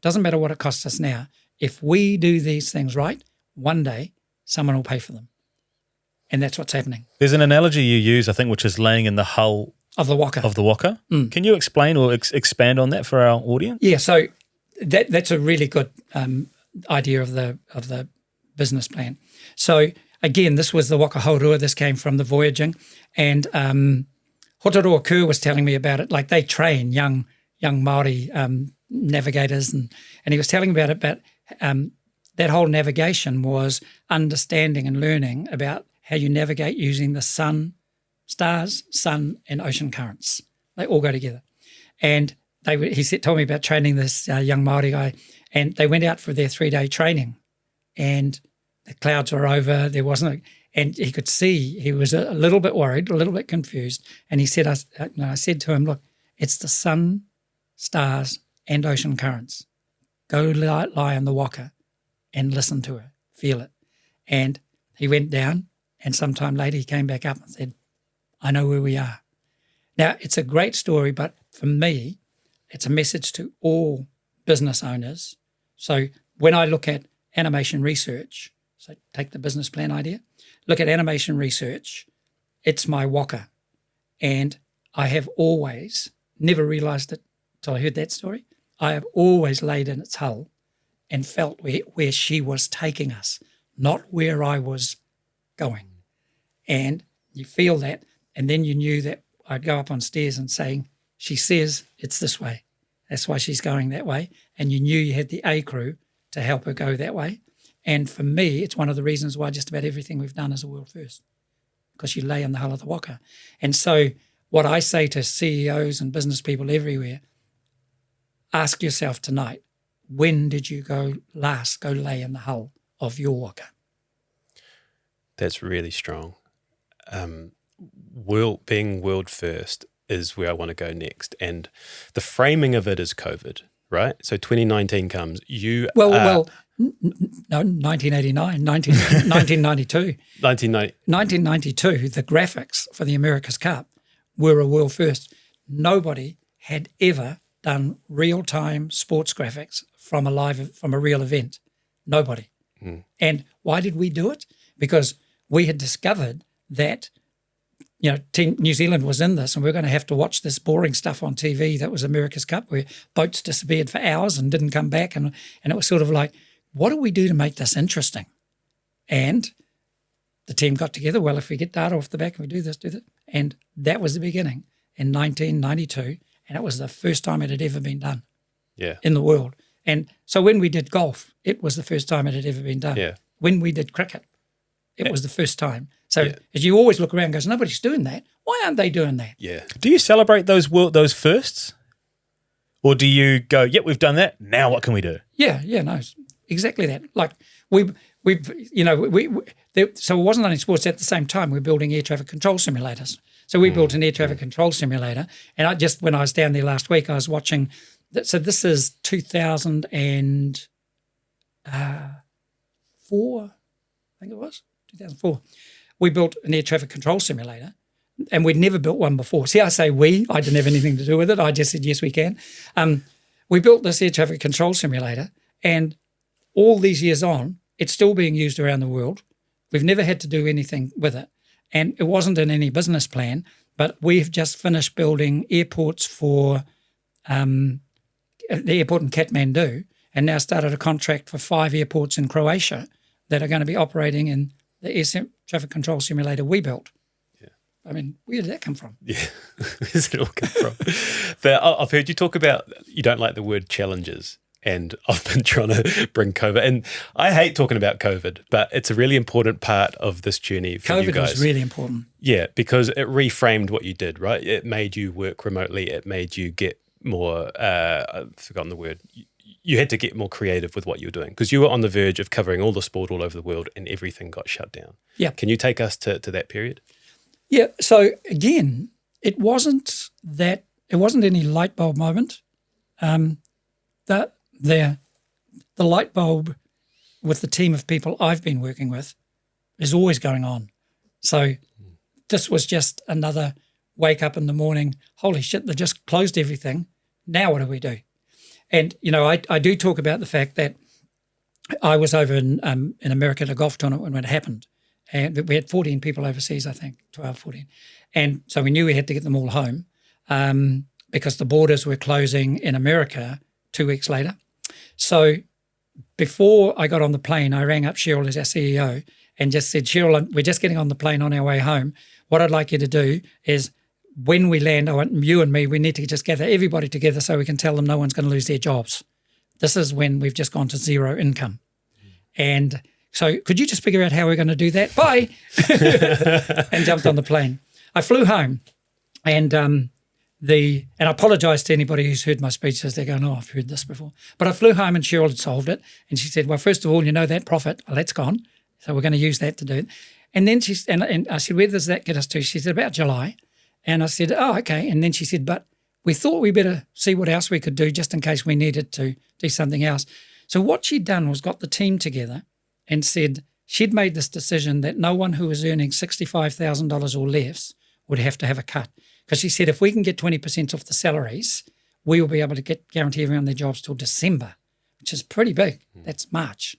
doesn't matter what it costs us now, if we do these things right, one day someone will pay for them. And that's what's happening. There's an analogy you use, I think, which is laying in the hull of the waka. Can you explain or expand on that for our audience? Yeah, so that's a really good idea of the business plan. So again, this was the waka haurua. This came from the voyaging, and Hotaroa Kerr was telling me about it. Like, they train young Māori navigators, and he was telling me about it. But that whole navigation was understanding and learning about how you navigate using the sun, stars, sun, and ocean currents. They all go together. And he told me about training this young Māori guy, and they went out for their 3-day training. and the clouds were over. There wasn't, and he could see he was a little bit worried, a little bit confused. And he said, I said to him, look, it's the sun, stars, and ocean currents. Go lie in the waka and listen to her, feel it. And he went down, and sometime later he came back up and said, I know where we are. Now, it's a great story, but for me, it's a message to all business owners. So when I look at animation research, so take the business plan idea, look at animation research, it's my waka. And I have always, never realised it until I heard that story, I have always laid in its hull and felt where she was taking us, not where I was going. And you feel that, and then you knew that I'd go up on stairs and saying, she says it's this way. That's why she's going that way. And you knew you had the A crew to help her go that way. And for me, it's one of the reasons why just about everything we've done is a world first, because you lay in the hull of the waka. And so what I say to CEOs and business people everywhere, ask yourself tonight, when did you go lay in the hull of your waka? That's really strong. Being world first is where I want to go next. And the framing of it is COVID, right? So 2019 comes. No, 1989, 1992. 1992, the graphics for the America's Cup were a world first. Nobody had ever done real-time sports graphics from a real event. Nobody. And why did we do it? Because we had discovered that New Zealand was in this, and we were going to have to watch this boring stuff on TV that was America's Cup, where boats disappeared for hours and didn't come back, and it was sort of like, what do we do to make this interesting? And the team got together, well, if we get data off the back and we do this, and that was the beginning in 1992, and it was the first time it had ever been done in the world. And so when we did golf, it was the first time it had ever been done. Yeah. When we did cricket, it was the first time. So as you always look around and goes, nobody's doing that. Why aren't they doing that? Yeah. Do you celebrate those firsts? Or do you go, yep, we've done that, now what can we do? Yeah, no, exactly that. Like so it wasn't only sports at the same time. We're building air traffic control simulators. So we built an air traffic control simulator, and when I was down there last week, I was watching. So this is 2004, I think it was 2004. We built an air traffic control simulator, and we'd never built one before. See, I say we. I didn't have anything to do with it. I just said yes, we can. We built this air traffic control simulator, and all these years on, it's still being used around the world. We've never had to do anything with it. And it wasn't in any business plan, but we've just finished building airports for the airport in Kathmandu, and now started a contract for 5 airports in Croatia that are going to be operating in the air traffic control simulator we built. Yeah. I mean, where did that come from? Yeah, where does it all come from? But I've heard you talk about you don't like the word challenges. And I've been trying to bring COVID. And I hate talking about COVID, but it's a really important part of this journey for you guys. COVID was really important. Yeah, because it reframed what you did, right? It made you work remotely. It made you get more, I've forgotten the word. You had to get more creative with what you were doing because you were on the verge of covering all the sport all over the world and everything got shut down. Yeah. Can you take us to that period? Yeah. So again, it wasn't any light bulb moment. The light bulb with the team of people I've been working with is always going on. So this was just another wake up in the morning, holy shit, they just closed everything. Now what do we do? And, I do talk about the fact that I was over in America at a golf tournament when it happened. And we had 14 people overseas, I think, 12, 14. And so we knew we had to get them all home because the borders were closing in America 2 weeks later. So before I got on the plane, I rang up Cheryl as our CEO and just said, Cheryl, we're just getting on the plane on our way home. What I'd like you to do is when we land, I want you and me, we need to just gather everybody together so we can tell them no one's going to lose their jobs. This is when we've just gone to zero income. And so could you just figure out how we're going to do that? Bye. And jumped on the plane. I flew home and and I apologise to anybody who's heard my speech as they're going, oh, I've heard this before. But I flew home and Cheryl had solved it. And she said, well, first of all, that profit, well, that's gone. So we're going to use that to do it. And then and I said, where does that get us to? She said, about July. And I said, oh, okay. And then she said, but we thought we better see what else we could do just in case we needed to do something else. So what she'd done was got the team together and said she'd made this decision that no one who was earning $65,000 or less would have to have a cut. Because she said, if we can get 20% off the salaries, we will be able to guarantee everyone their jobs till December, which is pretty big. That's March.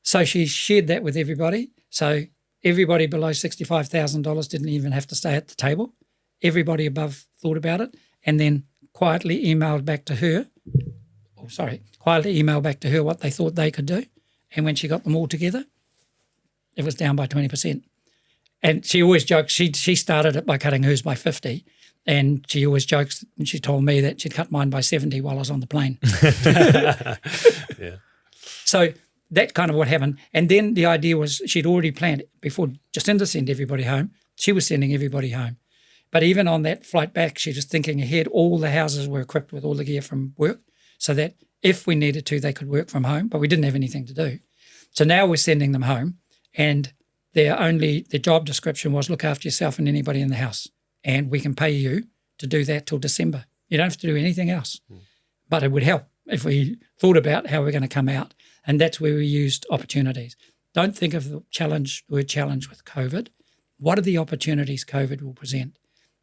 So she shared that with everybody. So everybody below $65,000 didn't even have to stay at the table. Everybody above thought about it and then quietly emailed back to her what they thought they could do. And when she got them all together, it was down by 20%. And she always jokes, she started it by cutting hers by 50. And she always jokes, and she told me that she'd cut mine by 70 while I was on the plane. Yeah. So that kind of what happened. And then the idea was she'd already planned it before Jacinda sent everybody home. She was sending everybody home. But even on that flight back, she was thinking ahead. All the houses were equipped with all the gear from work so that if we needed to, they could work from home, but we didn't have anything to do. So now we're sending them home and their job description was look after yourself and anybody in the house. And we can pay you to do that till December. You don't have to do anything else. But it would help if we thought about how we're going to come out. And that's where we used opportunities. Don't think of the word challenge with COVID. What are the opportunities COVID will present?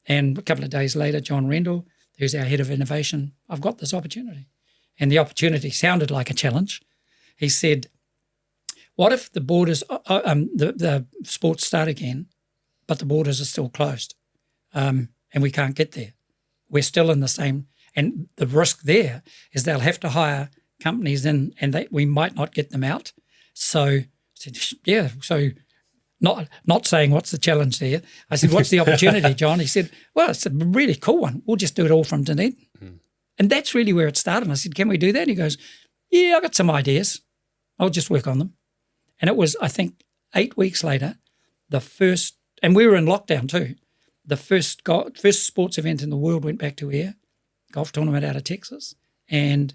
And a couple of days later, John Rendell, who's our head of innovation, I've got this opportunity. And the opportunity sounded like a challenge. He said, what if the borders, the sports start again, but the borders are still closed and we can't get there? We're still in the same, and the risk there is they'll have to hire companies in and we might not get them out. So I said, yeah, so not saying what's the challenge there. I said, what's the opportunity, John? He said, well, it's a really cool one. We'll just do it all from Dunedin. And that's really where it started. And I said, can we do that? And he goes, yeah, I got some ideas. I'll just work on them. And it was, I think, 8 weeks later, the first, and we were in lockdown too, the first sports event in the world went back to air, golf tournament out of Texas, and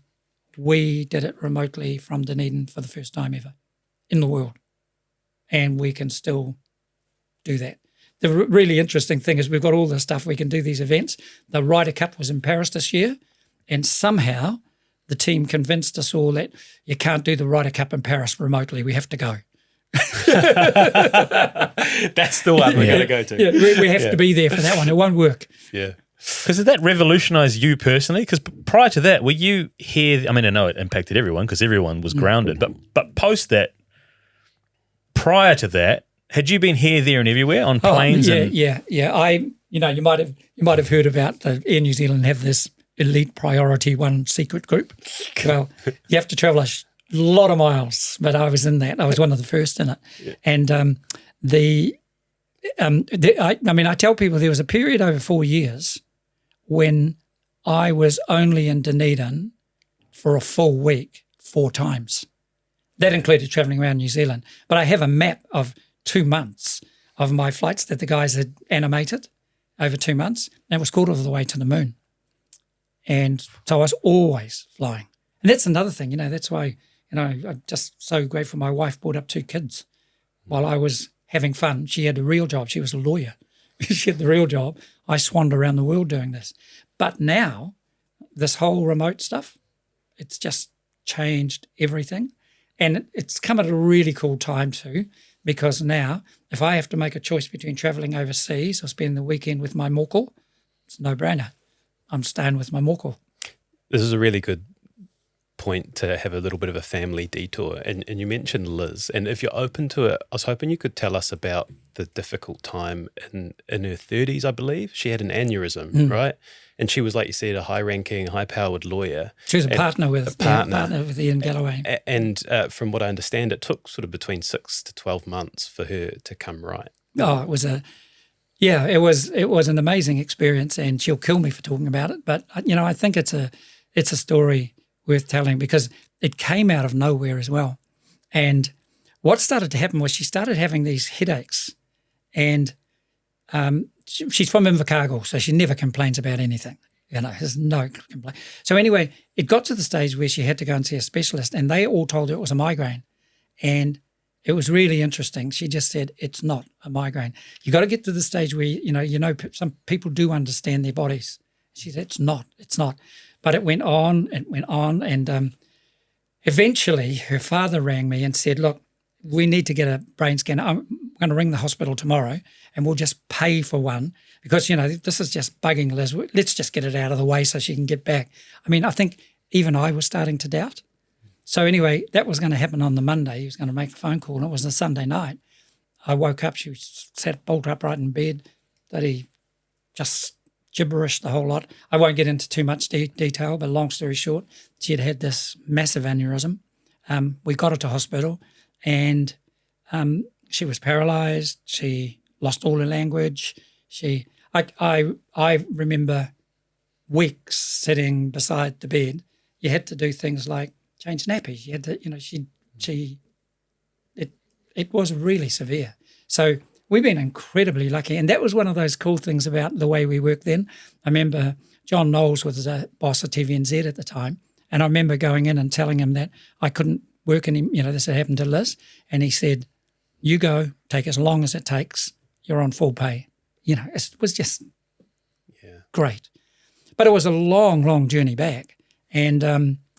we did it remotely from Dunedin for the first time ever in the world. And we can still do that. The really interesting thing is we've got all this stuff. We can do these events. The Ryder Cup was in Paris this year, and somehow the team convinced us all that you can't do the Ryder Cup in Paris remotely. We have to go. That's the one we're going to go to. Yeah, we have to be there for that one. It won't work. Yeah. Because did that revolutionise you personally? Because prior to that, were you here? I mean, I know it impacted everyone because everyone was grounded. But post that, prior to that, had you been here, there, and everywhere on planes? Yeah. You might have heard about Air New Zealand have this elite priority one secret group. Well, you have to travel a lot of miles, but I was in that. I was one of the first in it. Yeah. And I tell people there was a period over 4 years when I was only in Dunedin for a full week 4 times. That included travelling around New Zealand. But I have a map of 2 months of my flights that the guys had animated over 2 months, and it was called all the way to the moon. And so I was always flying. And that's another thing, that's why, I'm just so grateful my wife brought up 2 kids while I was having fun. She had a real job. She was a lawyer. She had the real job. I swanned around the world doing this. But now, this whole remote stuff, it's just changed everything. And it's come at a really cool time too, because now if I have to make a choice between travelling overseas or spending the weekend with my moko, it's a no-brainer. I'm staying with my moko. This is a really good point to have a little bit of a family detour. And you mentioned Liz, and if you're open to it, I was hoping you could tell us about the difficult time in her 30s, I believe. She had an aneurysm, right? And she was, like you said, a high-ranking, high-powered lawyer. She was a partner with Ian Galloway. And from what I understand, it took sort of between 6 to 12 months for her to come right. Oh, it was an amazing experience, and she'll kill me for talking about it. But I think it's a story worth telling because it came out of nowhere as well. And what started to happen was she started having these headaches, and she's from Invercargill, so she never complains about anything. There's no complaint. So anyway, it got to the stage where she had to go and see a specialist, and they all told her it was a migraine. And it was really interesting. She just said, it's not a migraine. You got to get to the stage where, some people do understand their bodies. She said, it's not. But it went on and eventually her father rang me and said, look, we need to get a brain scan. I'm going to ring the hospital tomorrow and we'll just pay for one because, this is just bugging Liz. Let's just get it out of the way so she can get back. I mean, I think even I was starting to doubt. So anyway, that was going to happen on the Monday. He was going to make a phone call, and it was a Sunday night. I woke up, she sat bolt upright in bed, that he just gibberish the whole lot. I won't get into too much detail, but long story short, she had this massive aneurysm. We got her to hospital, and she was paralysed. She lost all her language. I remember weeks sitting beside the bed. You had to do things like change nappies. You had to, it was really severe. So we've been incredibly lucky. And that was one of those cool things about the way we worked then. I remember John Knowles was the boss of TVNZ at the time. And I remember going in and telling him that I couldn't work anymore. This had happened to Liz. And he said, you go, take as long as it takes. You're on full pay. It was just great. But it was a long, long journey back. And,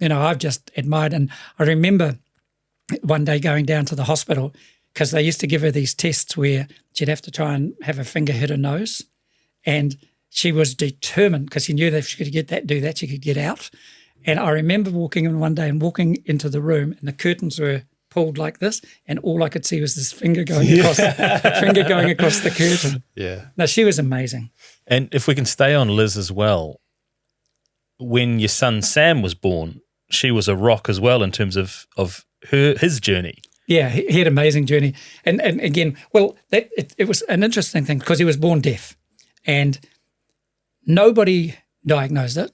I've just admired. And I remember one day going down to the hospital because they used to give her these tests where she'd have to try and have her finger hit her nose. And she was determined because she knew that if she could do that, she could get out. And I remember walking in one day and walking into the room and the curtains were pulled like this and all I could see was this finger going across the curtain. Yeah. No, she was amazing. And if we can stay on Liz as well, when your son Sam was born, she was a rock as well in terms of his journey. Yeah, he had an amazing journey. And again, well, it was an interesting thing because he was born deaf and nobody diagnosed it.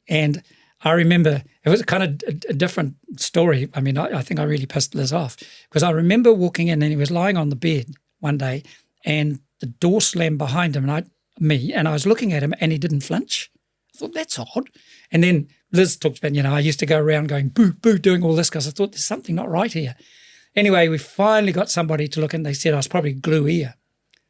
And I remember it was kind of a different story. I mean, I think I really pissed Liz off because I remember walking in and he was lying on the bed one day and the door slammed behind him and I was looking at him and he didn't flinch. I thought, that's odd. And then Liz talks about, I used to go around going, boo, boo, doing all this because I thought there's something not right here. Anyway, we finally got somebody to look and they said I was probably glue ear.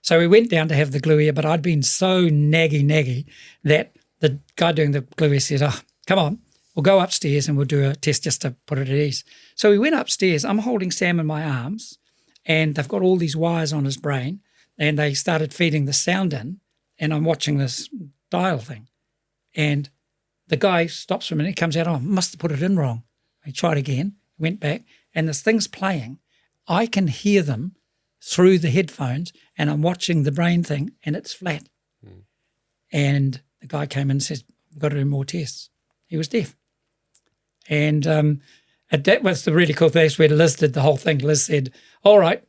So we went down to have the glue ear, but I'd been so naggy that the guy doing the glue ear said, come on, we'll go upstairs and we'll do a test just to put it at ease. So we went upstairs. I'm holding Sam in my arms and they've got all these wires on his brain and they started feeding the sound in and I'm watching this dial thing. And the guy stops for a minute, he comes out, must have put it in wrong. He tried again, went back, and this thing's playing. I can hear them through the headphones, and I'm watching the brain thing, and it's flat. Mm. And the guy came in and says, we've got to do more tests. He was deaf. And that was the really cool thing. That's where Liz did the whole thing. Liz said, all right,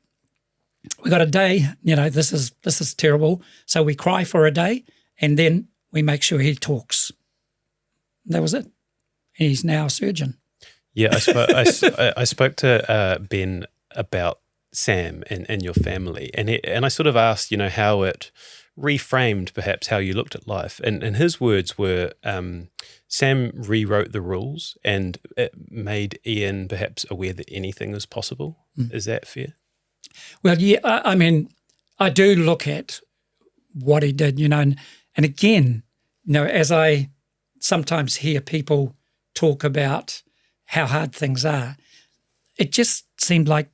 we got a day, this is terrible. So we cry for a day, and then we make sure he talks. That was it. And he's now a surgeon. Yeah, I spoke to Ben about Sam and your family, and I sort of asked, how it reframed perhaps how you looked at life. And his words were, Sam rewrote the rules and it made Ian perhaps aware that anything was possible. Mm. Is that fair? Well, yeah, I mean, I do look at what he did, and again, as I sometimes hear people talk about how hard things are, it just seemed like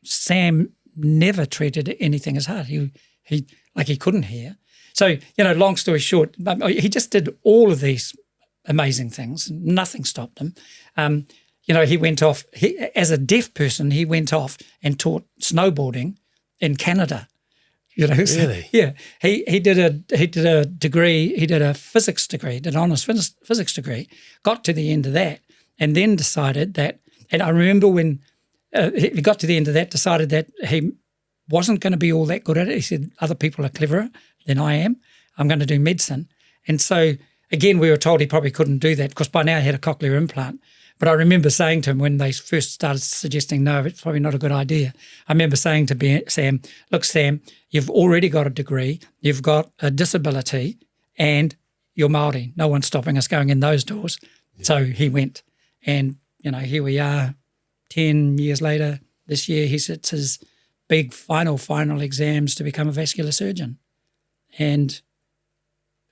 Sam never treated anything as hard. He couldn't hear. So, long story short, he just did all of these amazing things. Nothing stopped him. He went off, as a deaf person, he went off and taught snowboarding in Canada. Really? Yeah. He did a degree, he did a physics degree, did an honors physics degree, got to the end of that, and then decided that, and I remember when he got to the end of that, decided that he wasn't going to be all that good at it. He said, other people are cleverer than I am. I'm going to do medicine. And so, again, we were told he probably couldn't do that because by now he had a cochlear implant. But I remember saying to him when they first started suggesting, no, it's probably not a good idea. I remember saying to Sam, look, Sam, you've already got a degree, you've got a disability, and you're Māori. No one's stopping us going in those doors. Yeah. So he went. And, here we are 10 years later. This year he sits his big final exams to become a vascular surgeon. And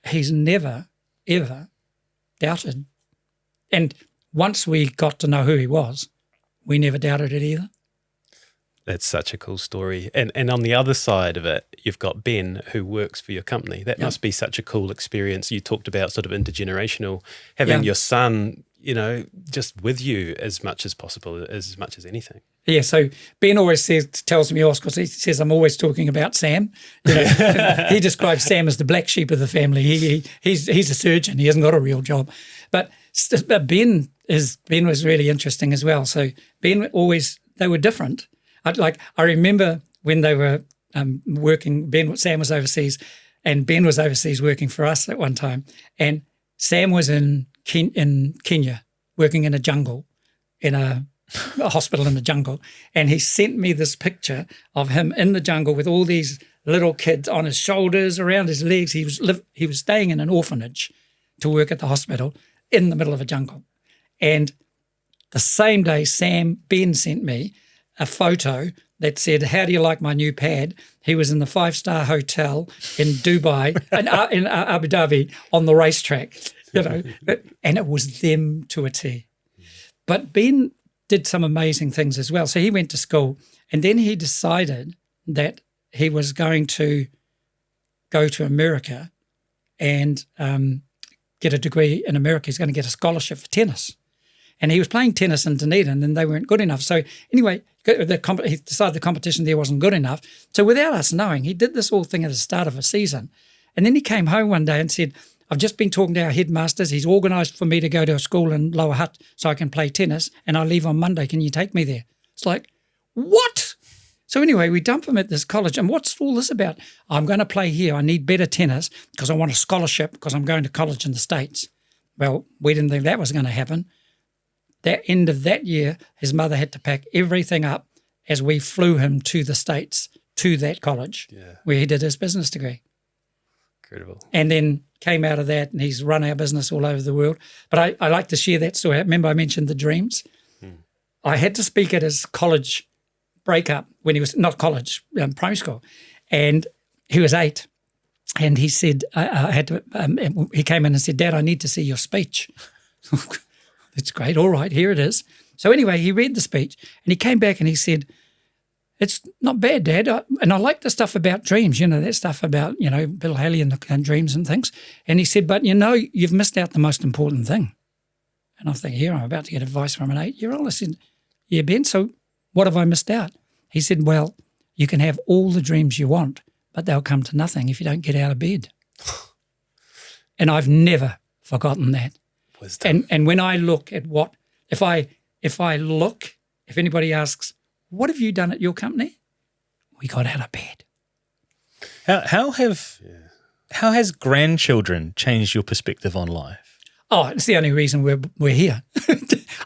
he's never, ever doubted. And once we got to know who he was, we never doubted it either. That's such a cool story. And on the other side of it, you've got Ben, who works for your company. That must be such a cool experience. You talked about sort of intergenerational, having your son, just with you as much as possible, as much as anything. Yeah, so Ben always tells me off because he says I'm always talking about Sam. He describes Sam as the black sheep of the family. He's a surgeon. He hasn't got a real job. But Ben was really interesting as well. So Ben they were different. I remember when they were working, Sam was overseas and Ben was overseas working for us at one time. And Sam was in Kenya working in a jungle, in a hospital in the jungle. And he sent me this picture of him in the jungle with all these little kids on his shoulders, around his legs. He was staying in an orphanage to work at the hospital in the middle of a jungle. And the same day, Ben sent me a photo that said, how do you like my new pad? He was in the 5-star hotel in Dubai, in Abu Dhabi, on the racetrack, and it was them to a T. But Ben did some amazing things as well. So he went to school and then he decided that he was going to go to America and get a degree in America. He's going to get a scholarship for tennis. And he was playing tennis in Dunedin and they weren't good enough. So anyway, he decided the competition there wasn't good enough. So without us knowing, he did this whole thing at the start of a season. And then he came home one day and said, I've just been talking to our headmasters. He's organised for me to go to a school in Lower Hutt so I can play tennis and I leave on Monday. Can you take me there? It's like, what? So anyway, we dump him at this college. And what's all this about? I'm going to play here. I need better tennis because I want a scholarship because I'm going to college in the States. Well, we didn't think that was going to happen. That end of that year, his mother had to pack everything up as we flew him to the States, to that college where he did his business degree. Incredible. And then came out of that and he's run our business all over the world. But I like to share that story. Remember I mentioned the dreams? I had to speak at his college breakup when he was, not college, primary school. And he was 8. And he said, he came in and said, Dad, I need to see your speech. It's great. All right, here it is. So anyway, he read the speech and he came back and he said, it's not bad, Dad. And I like the stuff about dreams, that stuff about, Bill Haley and dreams and things. And he said, but you've missed out the most important thing. And I think, here, I'm about to get advice from an 8-year-old. I said, yeah, Ben, so what have I missed out? He said, well, you can have all the dreams you want, but they'll come to nothing if you don't get out of bed. And I've never forgotten that. Wisdom. And when I look at if anybody asks, what have you done at your company? We got out of bed. How has grandchildren changed your perspective on life? Oh, it's the only reason we're here.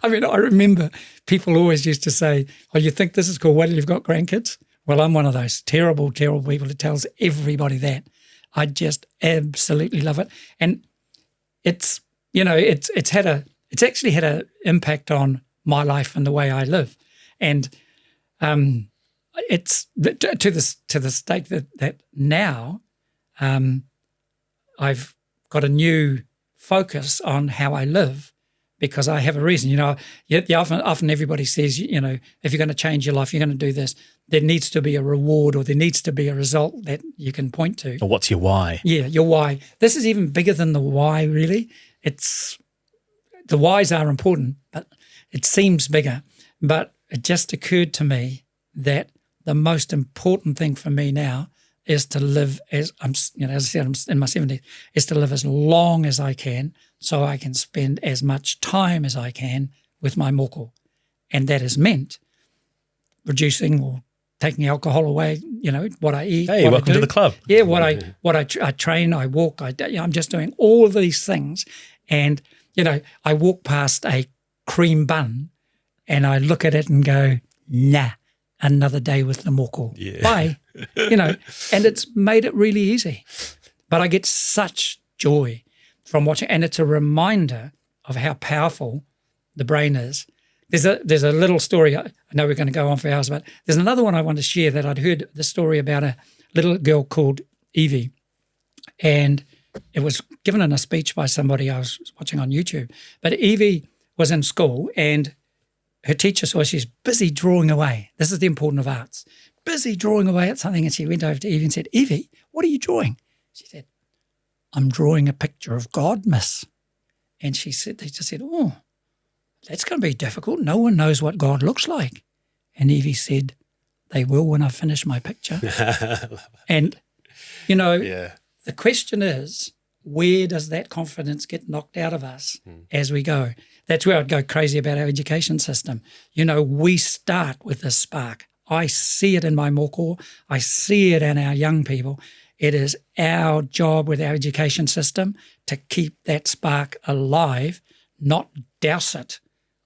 I mean, I remember people always used to say, oh, you think this is cool? Wait till you've got grandkids? Well, I'm one of those terrible, terrible people that tells everybody that. I just absolutely love it. And it's actually had an impact on my life and the way I live. And it's to the state that now I've got a new focus on how I live because I have a reason. Often everybody says, if you're going to change your life, you're going to do this. There needs to be a reward or there needs to be a result that you can point to. Or what's your why? Yeah, your why. This is even bigger than the why, really. The whys are important, but it seems bigger. But it just occurred to me that the most important thing for me now is to live as I said, I'm in my 70s, is to live as long as I can so I can spend as much time as I can with my moko. And that has meant reducing or taking alcohol away, what I eat. Hey, welcome to the club. Yeah, I train, I walk, I'm just doing all of these things. And, I walk past a cream bun, and I look at it and go, nah, another day with the moko. Yeah. Bye. And it's made it really easy. But I get such joy from watching, and it's a reminder of how powerful the brain is. There's a little story, I know we're going to go on for hours, but there's another one I want to share that I'd heard the story about a little girl called Evie, and it was given in a speech by somebody I was watching on YouTube. But Evie was in school, and her teacher saw she's busy drawing away. This is the importance of arts. Busy drawing away at something, and she went over to Evie and said, Evie, what are you drawing? She said, I'm drawing a picture of God, miss. And she said, they just said, oh, that's going to be difficult. No one knows what God looks like. And Evie said, they will when I finish my picture. And, the question is, where does that confidence get knocked out of us as we go? That's where I'd go crazy about our education system. We start with this spark. I see it in my moko. I see it in our young people. It is our job with our education system to keep that spark alive, not douse it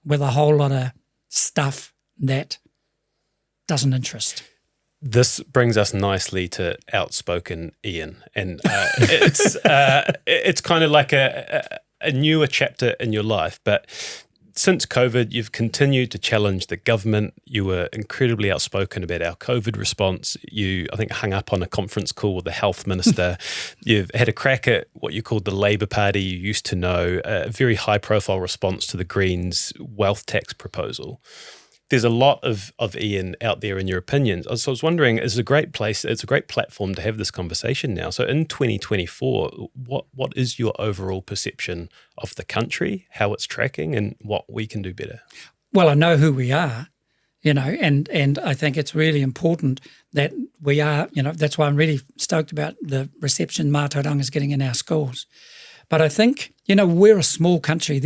with a whole lot of stuff that doesn't interest. This brings us nicely to outspoken Ian, and it's kind of like a newer chapter in your life. But since COVID, you've continued to challenge the government. You were incredibly outspoken about our COVID response. You, I think, hung up on a conference call with the health minister. You've had a crack at what you called the Labour Party you used to know, a very high-profile response to the Greens' wealth tax proposal. There's a lot of Ian out there in your opinions. So I was wondering, it's a great platform to have this conversation now. So in 2024, what is your overall perception of the country, how it's tracking, and what we can do better? Well, I know who we are, and I think it's really important that we are, that's why I'm really stoked about the reception Mātauranga is getting in our schools. But I think, we're a small country.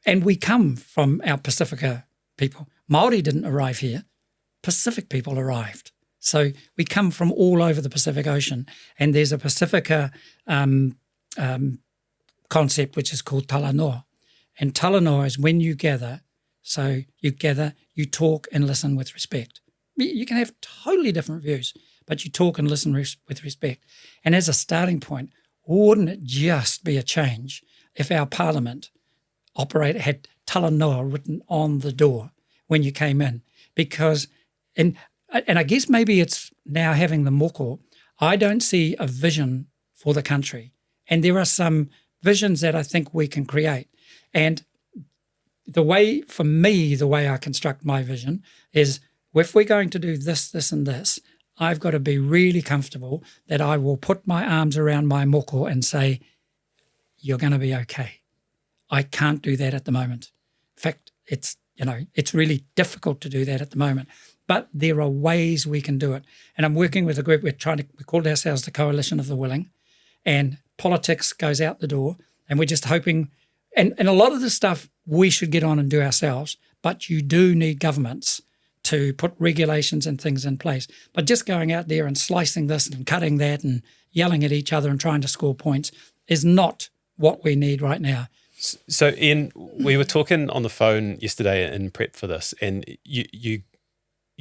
And we come from our Pacifica people. Māori didn't arrive here. Pacific people arrived. So we come from all over the Pacific Ocean, and there's a Pacifica concept which is called talanoa. And talanoa is when you gather, so you gather, you talk and listen with respect. You can have totally different views, but you talk and listen with respect. And as a starting point, wouldn't it just be a change if our parliament had talanoa written on the door when you came in? Because, and I guess maybe it's now having the moko, I don't see a vision for the country. And there are some visions that I think we can create. And the way I construct my vision is, if we're going to do this, this, and this, I've got to be really comfortable that I will put my arms around my moko and say, you're going to be okay. I can't do that at the moment. In fact, it's really difficult to do that at the moment. But there are ways we can do it. And I'm working with a group, we called ourselves the Coalition of the Willing, and politics goes out the door, and we're just hoping, and a lot of the stuff we should get on and do ourselves, but you do need governments to put regulations and things in place. But just going out there and slicing this and cutting that and yelling at each other and trying to score points is not what we need right now. So, Ian, we were talking on the phone yesterday in prep for this, and you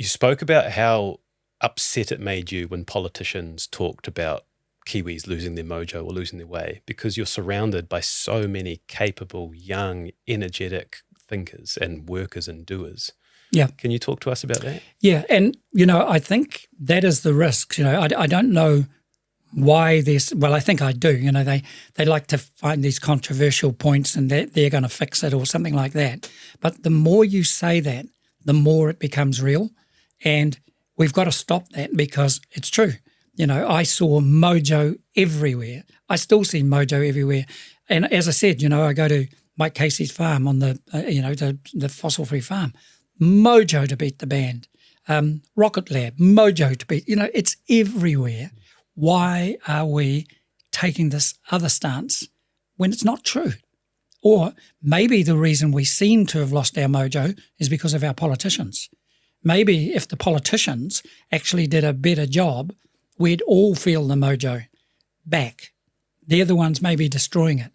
spoke about how upset it made you when politicians talked about Kiwis losing their mojo or losing their way, because you're surrounded by so many capable, young, energetic thinkers and workers and doers. Yeah. Can you talk to us about that? Yeah, and, I think that is the risk. I don't know why this, well, I think I do. They like to find these controversial points and they're going to fix it or something like that. But the more you say that, the more it becomes real. And we've got to stop that, because it's true. I saw mojo everywhere. I still see mojo everywhere. And as I said, I go to Mike Casey's farm on the fossil-free farm. Mojo to beat the band. Rocket Lab, mojo to beat, it's everywhere. Why are we taking this other stance when it's not true? Or maybe the reason we seem to have lost our mojo is because of our politicians. Maybe if the politicians actually did a better job, we'd all feel the mojo back. They're the ones maybe destroying it.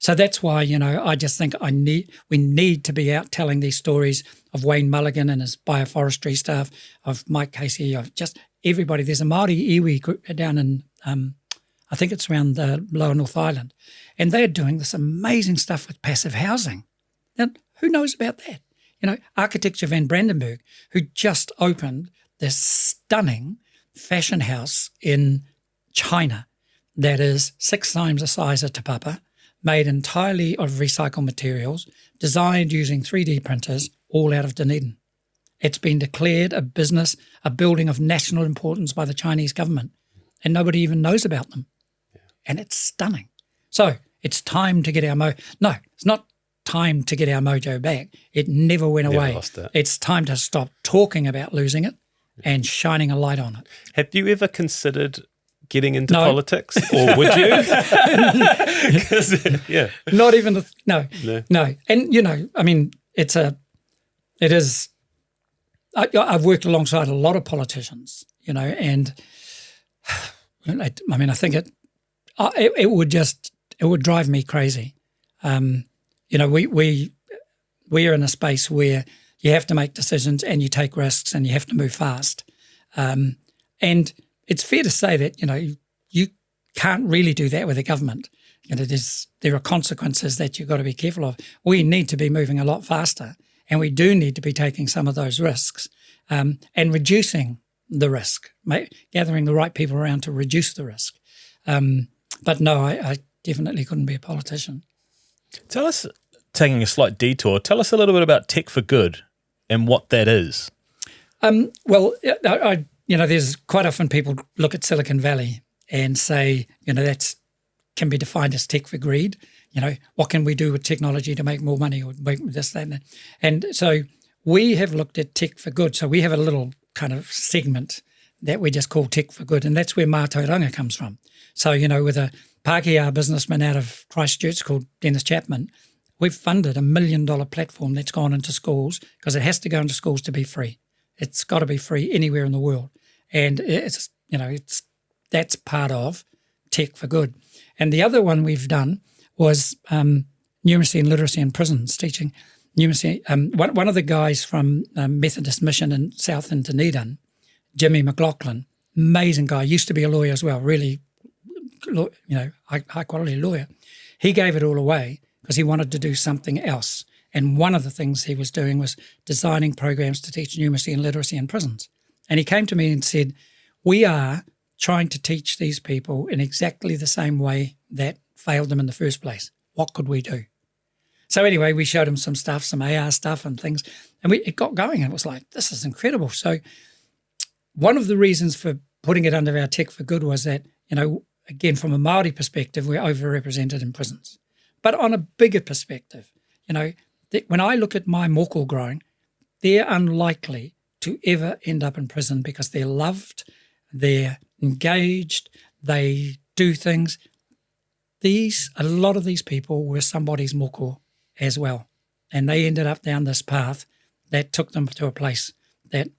So that's why, I just think we need to be out telling these stories of Wayne Mulligan and his bioforestry staff, of Mike Casey, of just everybody. There's a Māori iwi group down in, I think it's around the Lower North Island, and they're doing this amazing stuff with passive housing. Now, who knows about that? Architecture Van Brandenburg, who just opened this stunning fashion house in China that is 6 times the size of Te Papa, made entirely of recycled materials, designed using 3D printers, all out of Dunedin. It's been declared a building of national importance by the Chinese government, and nobody even knows about them. Yeah. And it's stunning. So it's time to get our No, it's not time to get our mojo back. It never went away. Lost it. It's time to stop talking about losing it and shining a light on it. Have you ever considered getting into politics, or would you? Yeah, not even no. And I mean, it is. I've worked alongside a lot of politicians, and I mean, I think it would drive me crazy. We are in a space where you have to make decisions and you take risks and you have to move fast, and it's fair to say that, you can't really do that with a government. There are consequences that you've got to be careful of. We need to be moving a lot faster, and we do need to be taking some of those risks and reducing the risk, gathering the right people around to reduce the risk. But no, I definitely couldn't be a politician. Tell us, taking a slight detour, tell us a little bit about Tech for Good and what that is. Well, there's quite often people look at Silicon Valley and say, that can be defined as tech for greed. What can we do with technology to make more money or make this, that, and that? And so we have looked at Tech for Good. So we have a little kind of segment that we just call Tech for Good, and that's where Mātauranga comes from. So, with a Pākehā businessman out of Christchurch called Dennis Chapman, we've funded $1 million platform that's gone into schools, because it has to go into schools to be free. It's got to be free anywhere in the world. And that's part of Tech for Good. And the other one we've done was numeracy and literacy in prisons, teaching numeracy. One of the guys from Methodist Mission in South in Dunedin, Jimmy McLaughlin, amazing guy, used to be a lawyer as well, really, high quality lawyer. He gave it all away because he wanted to do something else. And one of the things he was doing was designing programs to teach numeracy and literacy in prisons. And he came to me and said, we are trying to teach these people in exactly the same way that failed them in the first place. What could we do? So anyway, we showed him some stuff, some AR stuff and things, and it got going. And it was like, this is incredible. So one of the reasons for putting it under our Tech for Good was that, again, from a Māori perspective, we're overrepresented in prisons. But on a bigger perspective, when I look at my moko growing, they're unlikely to ever end up in prison because they're loved, they're engaged, they do things. A lot of these people were somebody's moko as well. And they ended up down this path that took them to a place that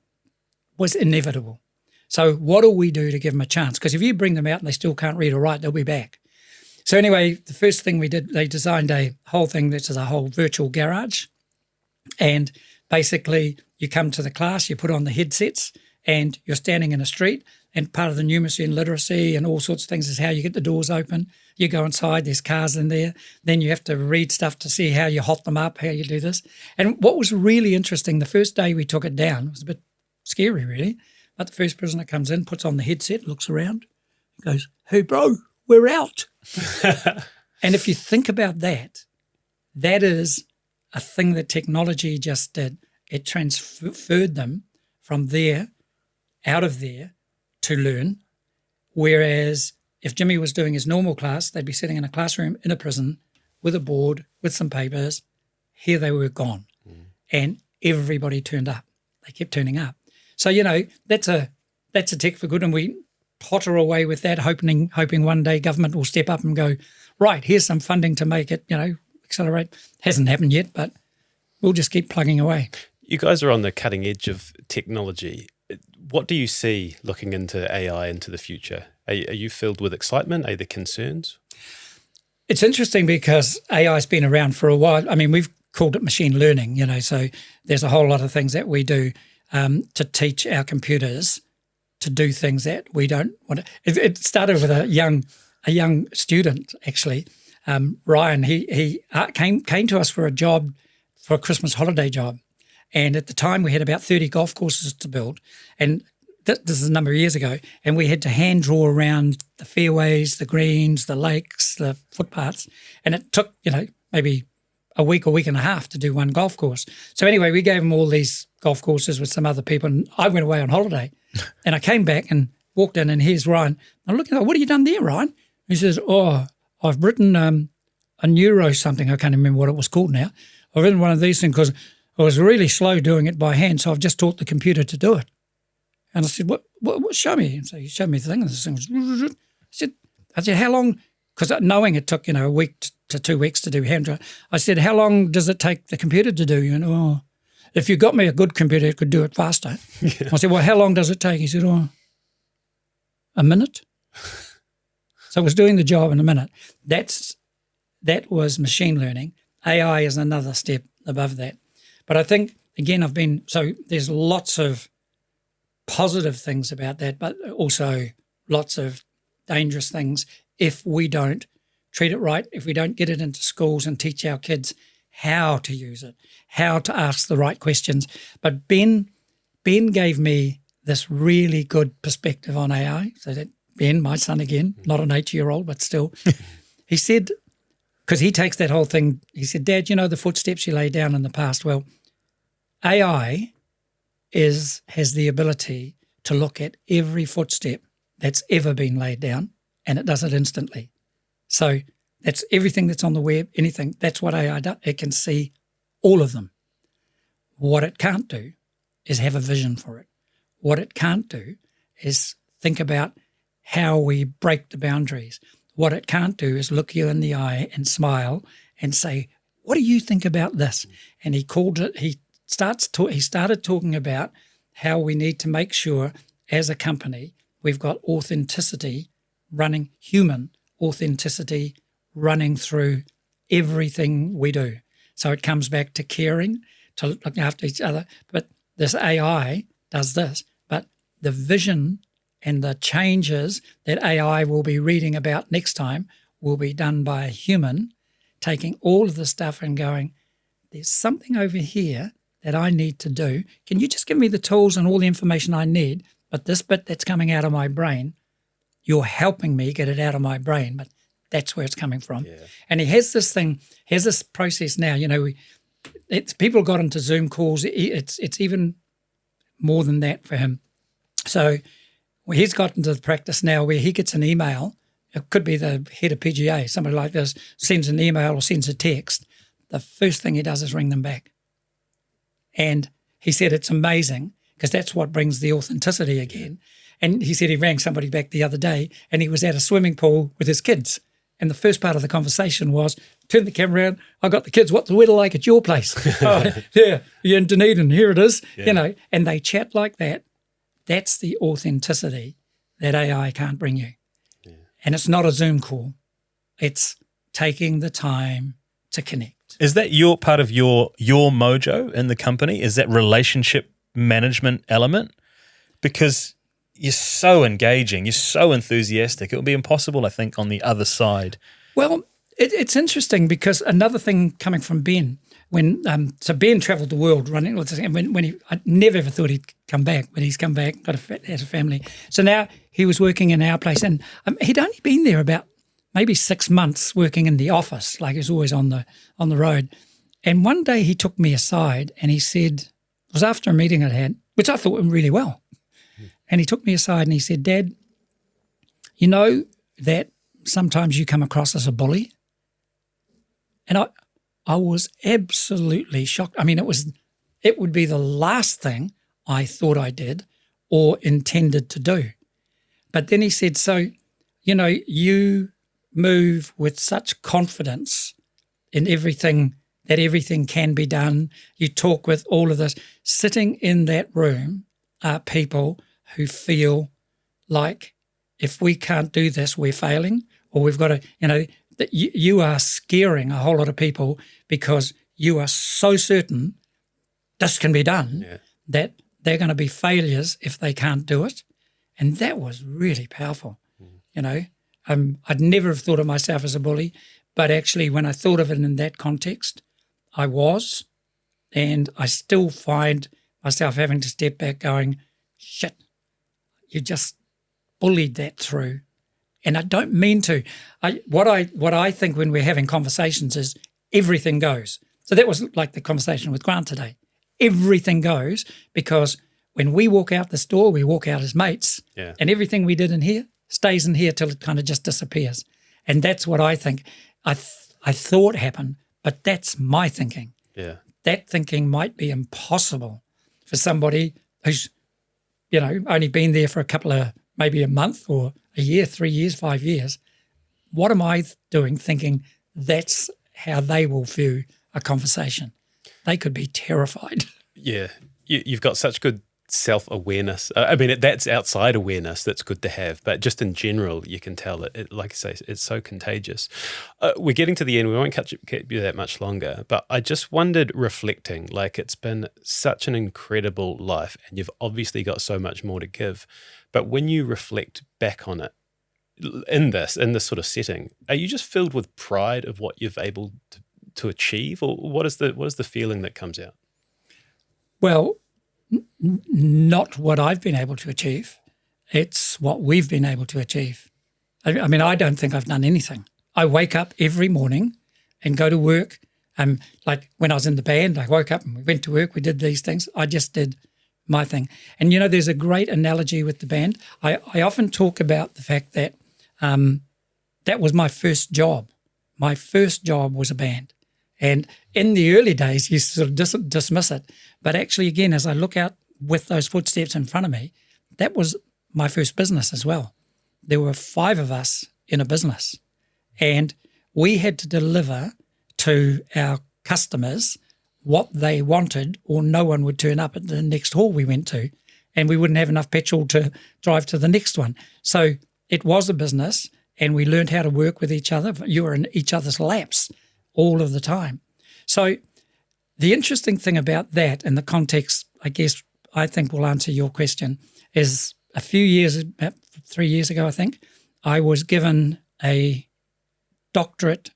was inevitable. So what do we do to give them a chance? Because if you bring them out and they still can't read or write, they'll be back. So anyway, the first thing we did, they designed a whole thing that's a whole virtual garage. And basically you come to the class, you put on the headsets and you're standing in a street, and part of the numeracy and literacy and all sorts of things is how you get the doors open. You go inside, there's cars in there. Then you have to read stuff to see how you hot them up, how you do this. And what was really interesting, the first day we took it down, it was a bit scary really, but the first prisoner comes in, puts on the headset, looks around, goes, "Hey bro, we're out." And if you think about that, that is a thing that technology just did. It transferred them from there, out of there, to learn. Whereas if Jimmy was doing his normal class, they'd be sitting in a classroom in a prison with a board, with some papers. Here they were gone. And everybody turned up. They kept turning up. So, that's a Tech for Good, and we potter away with that, hoping one day government will step up and go, right, here's some funding to make it, accelerate. Hasn't happened yet, but we'll just keep plugging away. You guys are on the cutting edge of technology. What do you see looking into AI into the future? Are you filled with excitement? Are there concerns? It's interesting because AI's been around for a while. I mean, we've called it machine learning, so there's a whole lot of things that we do to teach our computers to do things that we don't want to. It started with a young student, actually, Ryan. He came to us for a job, for a Christmas holiday job. And at the time we had about 30 golf courses to build. And this is a number of years ago. And we had to hand draw around the fairways, the greens, the lakes, the footpaths. And it took, maybe a week and a half to do one golf course. So anyway, we gave him all these golf courses with some other people. And I went away on holiday. And I came back and walked in, and here's Ryan. I'm looking at, what have you done there, Ryan? He says, I've written a neuro something. I can't remember what it was called now. I've written one of these things because I was really slow doing it by hand, so I've just taught the computer to do it. And I said, what show me? And so he showed me the thing, and this thing was, I said, how long? Because knowing it took, a week to 2 weeks to do hand draw. I said, how long does it take the computer to do? If you got me a good computer, it could do it faster. Yeah. I said, well, how long does it take? He said, a minute. So it was doing the job in a minute. That was machine learning. AI is another step above that. But I think, again, there's lots of positive things about that, but also lots of dangerous things if we don't treat it right, if we don't get it into schools and teach our kids how to use it, how to ask the right questions. But Ben gave me this really good perspective on AI. So that Ben, my son again, not an 8-year-old, but still, he said, because he takes that whole thing, he said, Dad, the footsteps you laid down in the past. Well, AI has the ability to look at every footstep that's ever been laid down, and it does it instantly. So that's everything that's on the web, anything, that's what AI does. It can see all of them. What it can't do is have a vision for it. What it can't do is think about how we break the boundaries. What it can't do is look you in the eye and smile and say, what do you think about this? And he started talking about how we need to make sure as a company we've got authenticity running, human authenticity running through everything we do. So it comes back to caring, to looking after each other. But this AI does this. But the vision and the changes that AI will be reading about next time will be done by a human, taking all of the stuff and going, there's something over here that I need to do. Can you just give me the tools and all the information I need? But this bit that's coming out of my brain, you're helping me get it out of my brain, but that's where it's coming from. Yeah. And he has this process now. People got into Zoom calls. It's even more than that for him. So he's got into the practice now where he gets an email. It could be the head of PGA, somebody like this, sends an email or sends a text. The first thing he does is ring them back. And he said it's amazing because that's what brings the authenticity again. And he said he rang somebody back the other day and he was at a swimming pool with his kids. And the first part of the conversation was, turn the camera around, I got the kids, what's the weather like at your place? You're in Dunedin, here it is. Yeah. And they chat like that. That's the authenticity that AI can't bring you. Yeah. And it's not a Zoom call. It's taking the time to connect. Is that your part of your mojo in the company? Is that relationship management element? Because you're so engaging, you're so enthusiastic. It would be impossible, I think, on the other side. Well, it's interesting because another thing coming from Ben, so Ben travelled the world running, I never ever thought he'd come back, but he's come back, has a family. So now he was working in our place, and he'd only been there about maybe 6 months working in the office, like he was always on the road. And one day he took me aside and he said, it was after a meeting I'd had, which I thought went really well. And he took me aside and he said, Dad, you know that sometimes you come across as a bully? And I was absolutely shocked. I mean, it would be the last thing I thought I did or intended to do. But then he said, so, you move with such confidence in everything, that everything can be done. You talk with all of this. Sitting in that room are people who feel like if we can't do this, we're failing, or we've got to, that you are scaring a whole lot of people because you are so certain this can be done that they're going to be failures if they can't do it. And that was really powerful. You know, I'd never have thought of myself as a bully, but actually when I thought of it in that context, I was, and I still find myself having to step back going, shit, you just bullied that through. And I don't mean to. What I think when we're having conversations is everything goes. So that was like the conversation with Grant today. Everything goes because when we walk out this door, we walk out as mates, and everything we did in here stays in here till it kind of just disappears. And that's what I think. I thought happened, but that's my thinking. Yeah. That thinking might be impossible for somebody who's, you know, only been there for a couple of, maybe a month or a year, 3 years, 5 years. What am I doing thinking that's how they will view a conversation? They could be terrified. Yeah. You've got such good self-awareness. I mean, that's outside awareness that's good to have, but just in general, you can tell it like I say, it's so contagious. We're getting to the end. We won't keep you that much longer, but I just wondered, reflecting, like it's been such an incredible life and you've obviously got so much more to give, but when you reflect back on it, in this sort of setting, are you just filled with pride of what you've able to achieve, or what is the feeling that comes out? Well, not what I've been able to achieve. It's what we've been able to achieve. I mean, I don't think I've done anything. I wake up every morning and go to work. Like when I was in the band, I woke up and we went to work, we did these things. I just did my thing. And, you know, there's a great analogy with the band. I often talk about the fact that that was my first job. My first job was a band. And in the early days, you sort of dismiss it. But actually, again, as I look out with those footsteps in front of me, that was my first business as well. There were 5 of us in a business. And we had to deliver to our customers what they wanted, or no one would turn up at the next hall we went to, and we wouldn't have enough petrol to drive to the next one. So it was a business, and we learned how to work with each other. You were in each other's laps all of the time. So the interesting thing about that, and the context, I guess, I think will answer your question, is a few years, about 3 years ago, I think, I was given a doctorate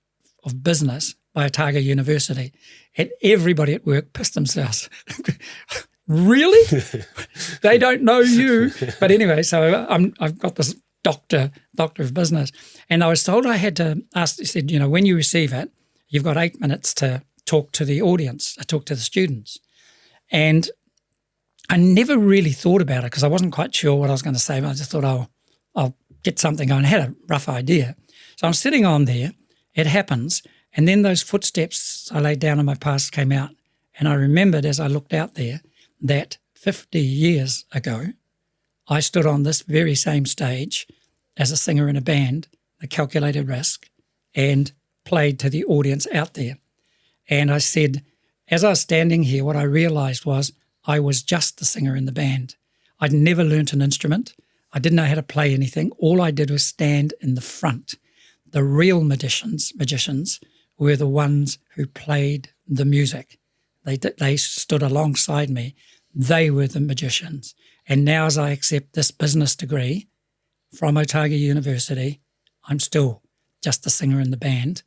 of business by Otago University, and everybody at work pissed themselves. Really? They don't know you. But anyway, so I've got this doctor of business, and I was told I had to ask, he said, you know, when you receive it, you've got 8 minutes to talk to the audience, talk to the students. And I never really thought about it because I wasn't quite sure what I was going to say, but I just thought, I'll get something going. I had a rough idea. So I'm sitting on there, it happens, and then those footsteps I laid down in my past came out. And I remembered as I looked out there that 50 years ago, I stood on this very same stage as a singer in a band, the Kal-Q-Lated Risk, and played to the audience out there. And I said, as I was standing here, what I realised was I was just the singer in the band. I'd never learnt an instrument. I didn't know how to play anything. All I did was stand in the front. The real magicians were the ones who played the music. They stood alongside me. They were the magicians. And now as I accept this business degree from Otago University, I'm still just the singer in the band.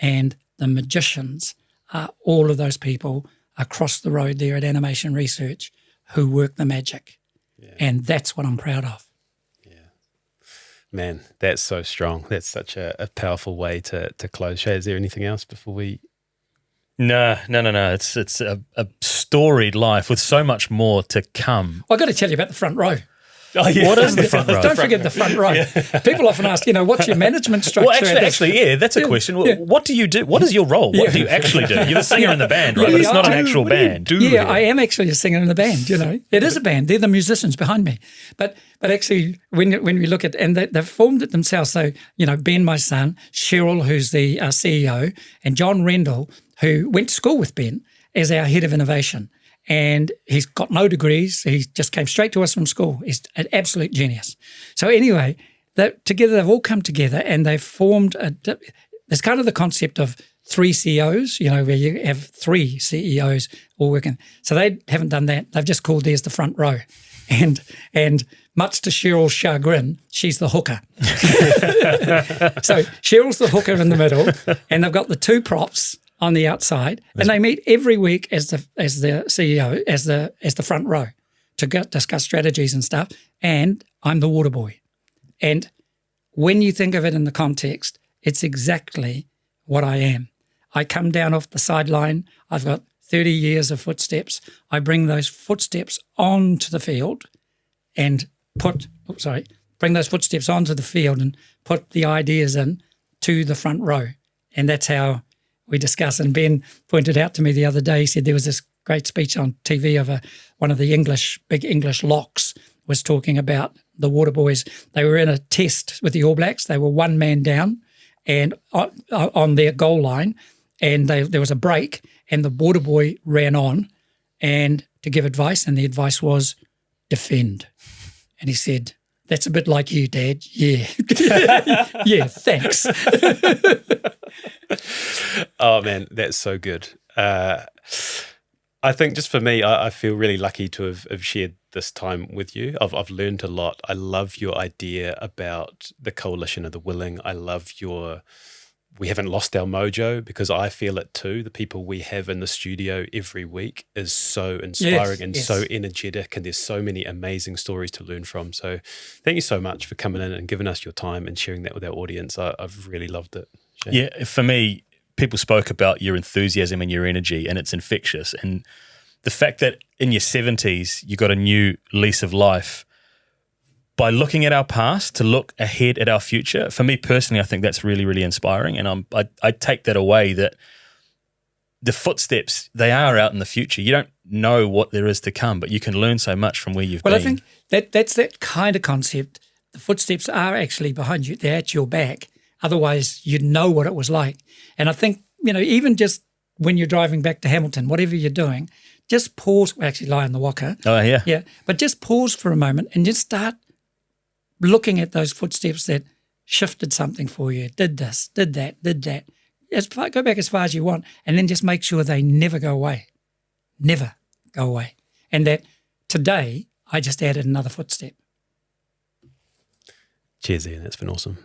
And the magicians are all of those people across the road there at Animation Research who work the magic. Yeah. And that's what I'm proud of. Man, that's so strong. That's such a powerful way to close. Shay, is there anything else before we? No. It's a storied life with so much more to come. I've got to tell you about the front row. Oh, yeah. What is the front row? Don't forget the front row. Yeah. People often ask, what's your management structure? Well, actually, yeah, that's a question. Yeah. What do you do? What is your role? What do you actually do? You're the singer in the band, right? But it's not an actual band. I am actually a singer in the band, It is a band. They're the musicians behind me. But actually, when we look at, and they've formed it themselves. So, Ben, my son, Cheryl, who's the CEO, and John Rendell, who went to school with Ben, as our head of innovation. And he's got no degrees. He just came straight to us from school. He's an absolute genius. So anyway, they've all come together and they've formed There's kind of the concept of 3 CEOs, where you have 3 CEOs all working. So they haven't done that. They've just called theirs the front row. And much to Cheryl's chagrin, she's the hooker. So Cheryl's the hooker in the middle, and they've got the 2 props on the outside, and they meet every week as the CEO, as the front row to discuss strategies and stuff. And I'm the water boy. And when you think of it in the context, it's exactly what I am. I come down off the sideline. I've got 30 years of footsteps. I bring those footsteps onto the field and bring those footsteps onto the field and put the ideas in to the front row. And that's how we discuss. And Ben pointed out to me the other day, he said there was this great speech on TV of one of the big English locks was talking about the water boys. They were in a test with the All Blacks. They were 1 man down and on their goal line, and there was a break, and the water boy ran on and to give advice, and the advice was defend. And he said, "That's a bit like you, Dad." Yeah. Yeah, thanks. Oh, man, that's so good. I think just for me, I feel really lucky to have shared this time with you. I've learned a lot. I love your idea about the coalition of the willing. I love we haven't lost our mojo, because I feel it too. The people we have in the studio every week is so inspiring and so energetic, and there's so many amazing stories to learn from. So thank you so much for coming in and giving us your time and sharing that with our audience. I've really loved it. Shane. Yeah, for me, people spoke about your enthusiasm and your energy, and it's infectious. And the fact that in your 70s you got a new lease of life by looking at our past to look ahead at our future, for me personally, I think that's really, really inspiring. And I take that away, that the footsteps, they are out in the future. You don't know what there is to come, but you can learn so much from where you've been. Well, I think that's that kind of concept. The footsteps are actually behind you. They're at your back. Otherwise, you'd know what it was like. And I think, even just when you're driving back to Hamilton, whatever you're doing, just pause. We actually lie in the Waka. Oh, yeah. Yeah. But just pause for a moment and just start looking at those footsteps that shifted something for you, did this, did that, did that. Go back as far as you want, and then just make sure they never go away. Never go away. And that today, I just added another footstep. Cheers, Ian. That's been awesome.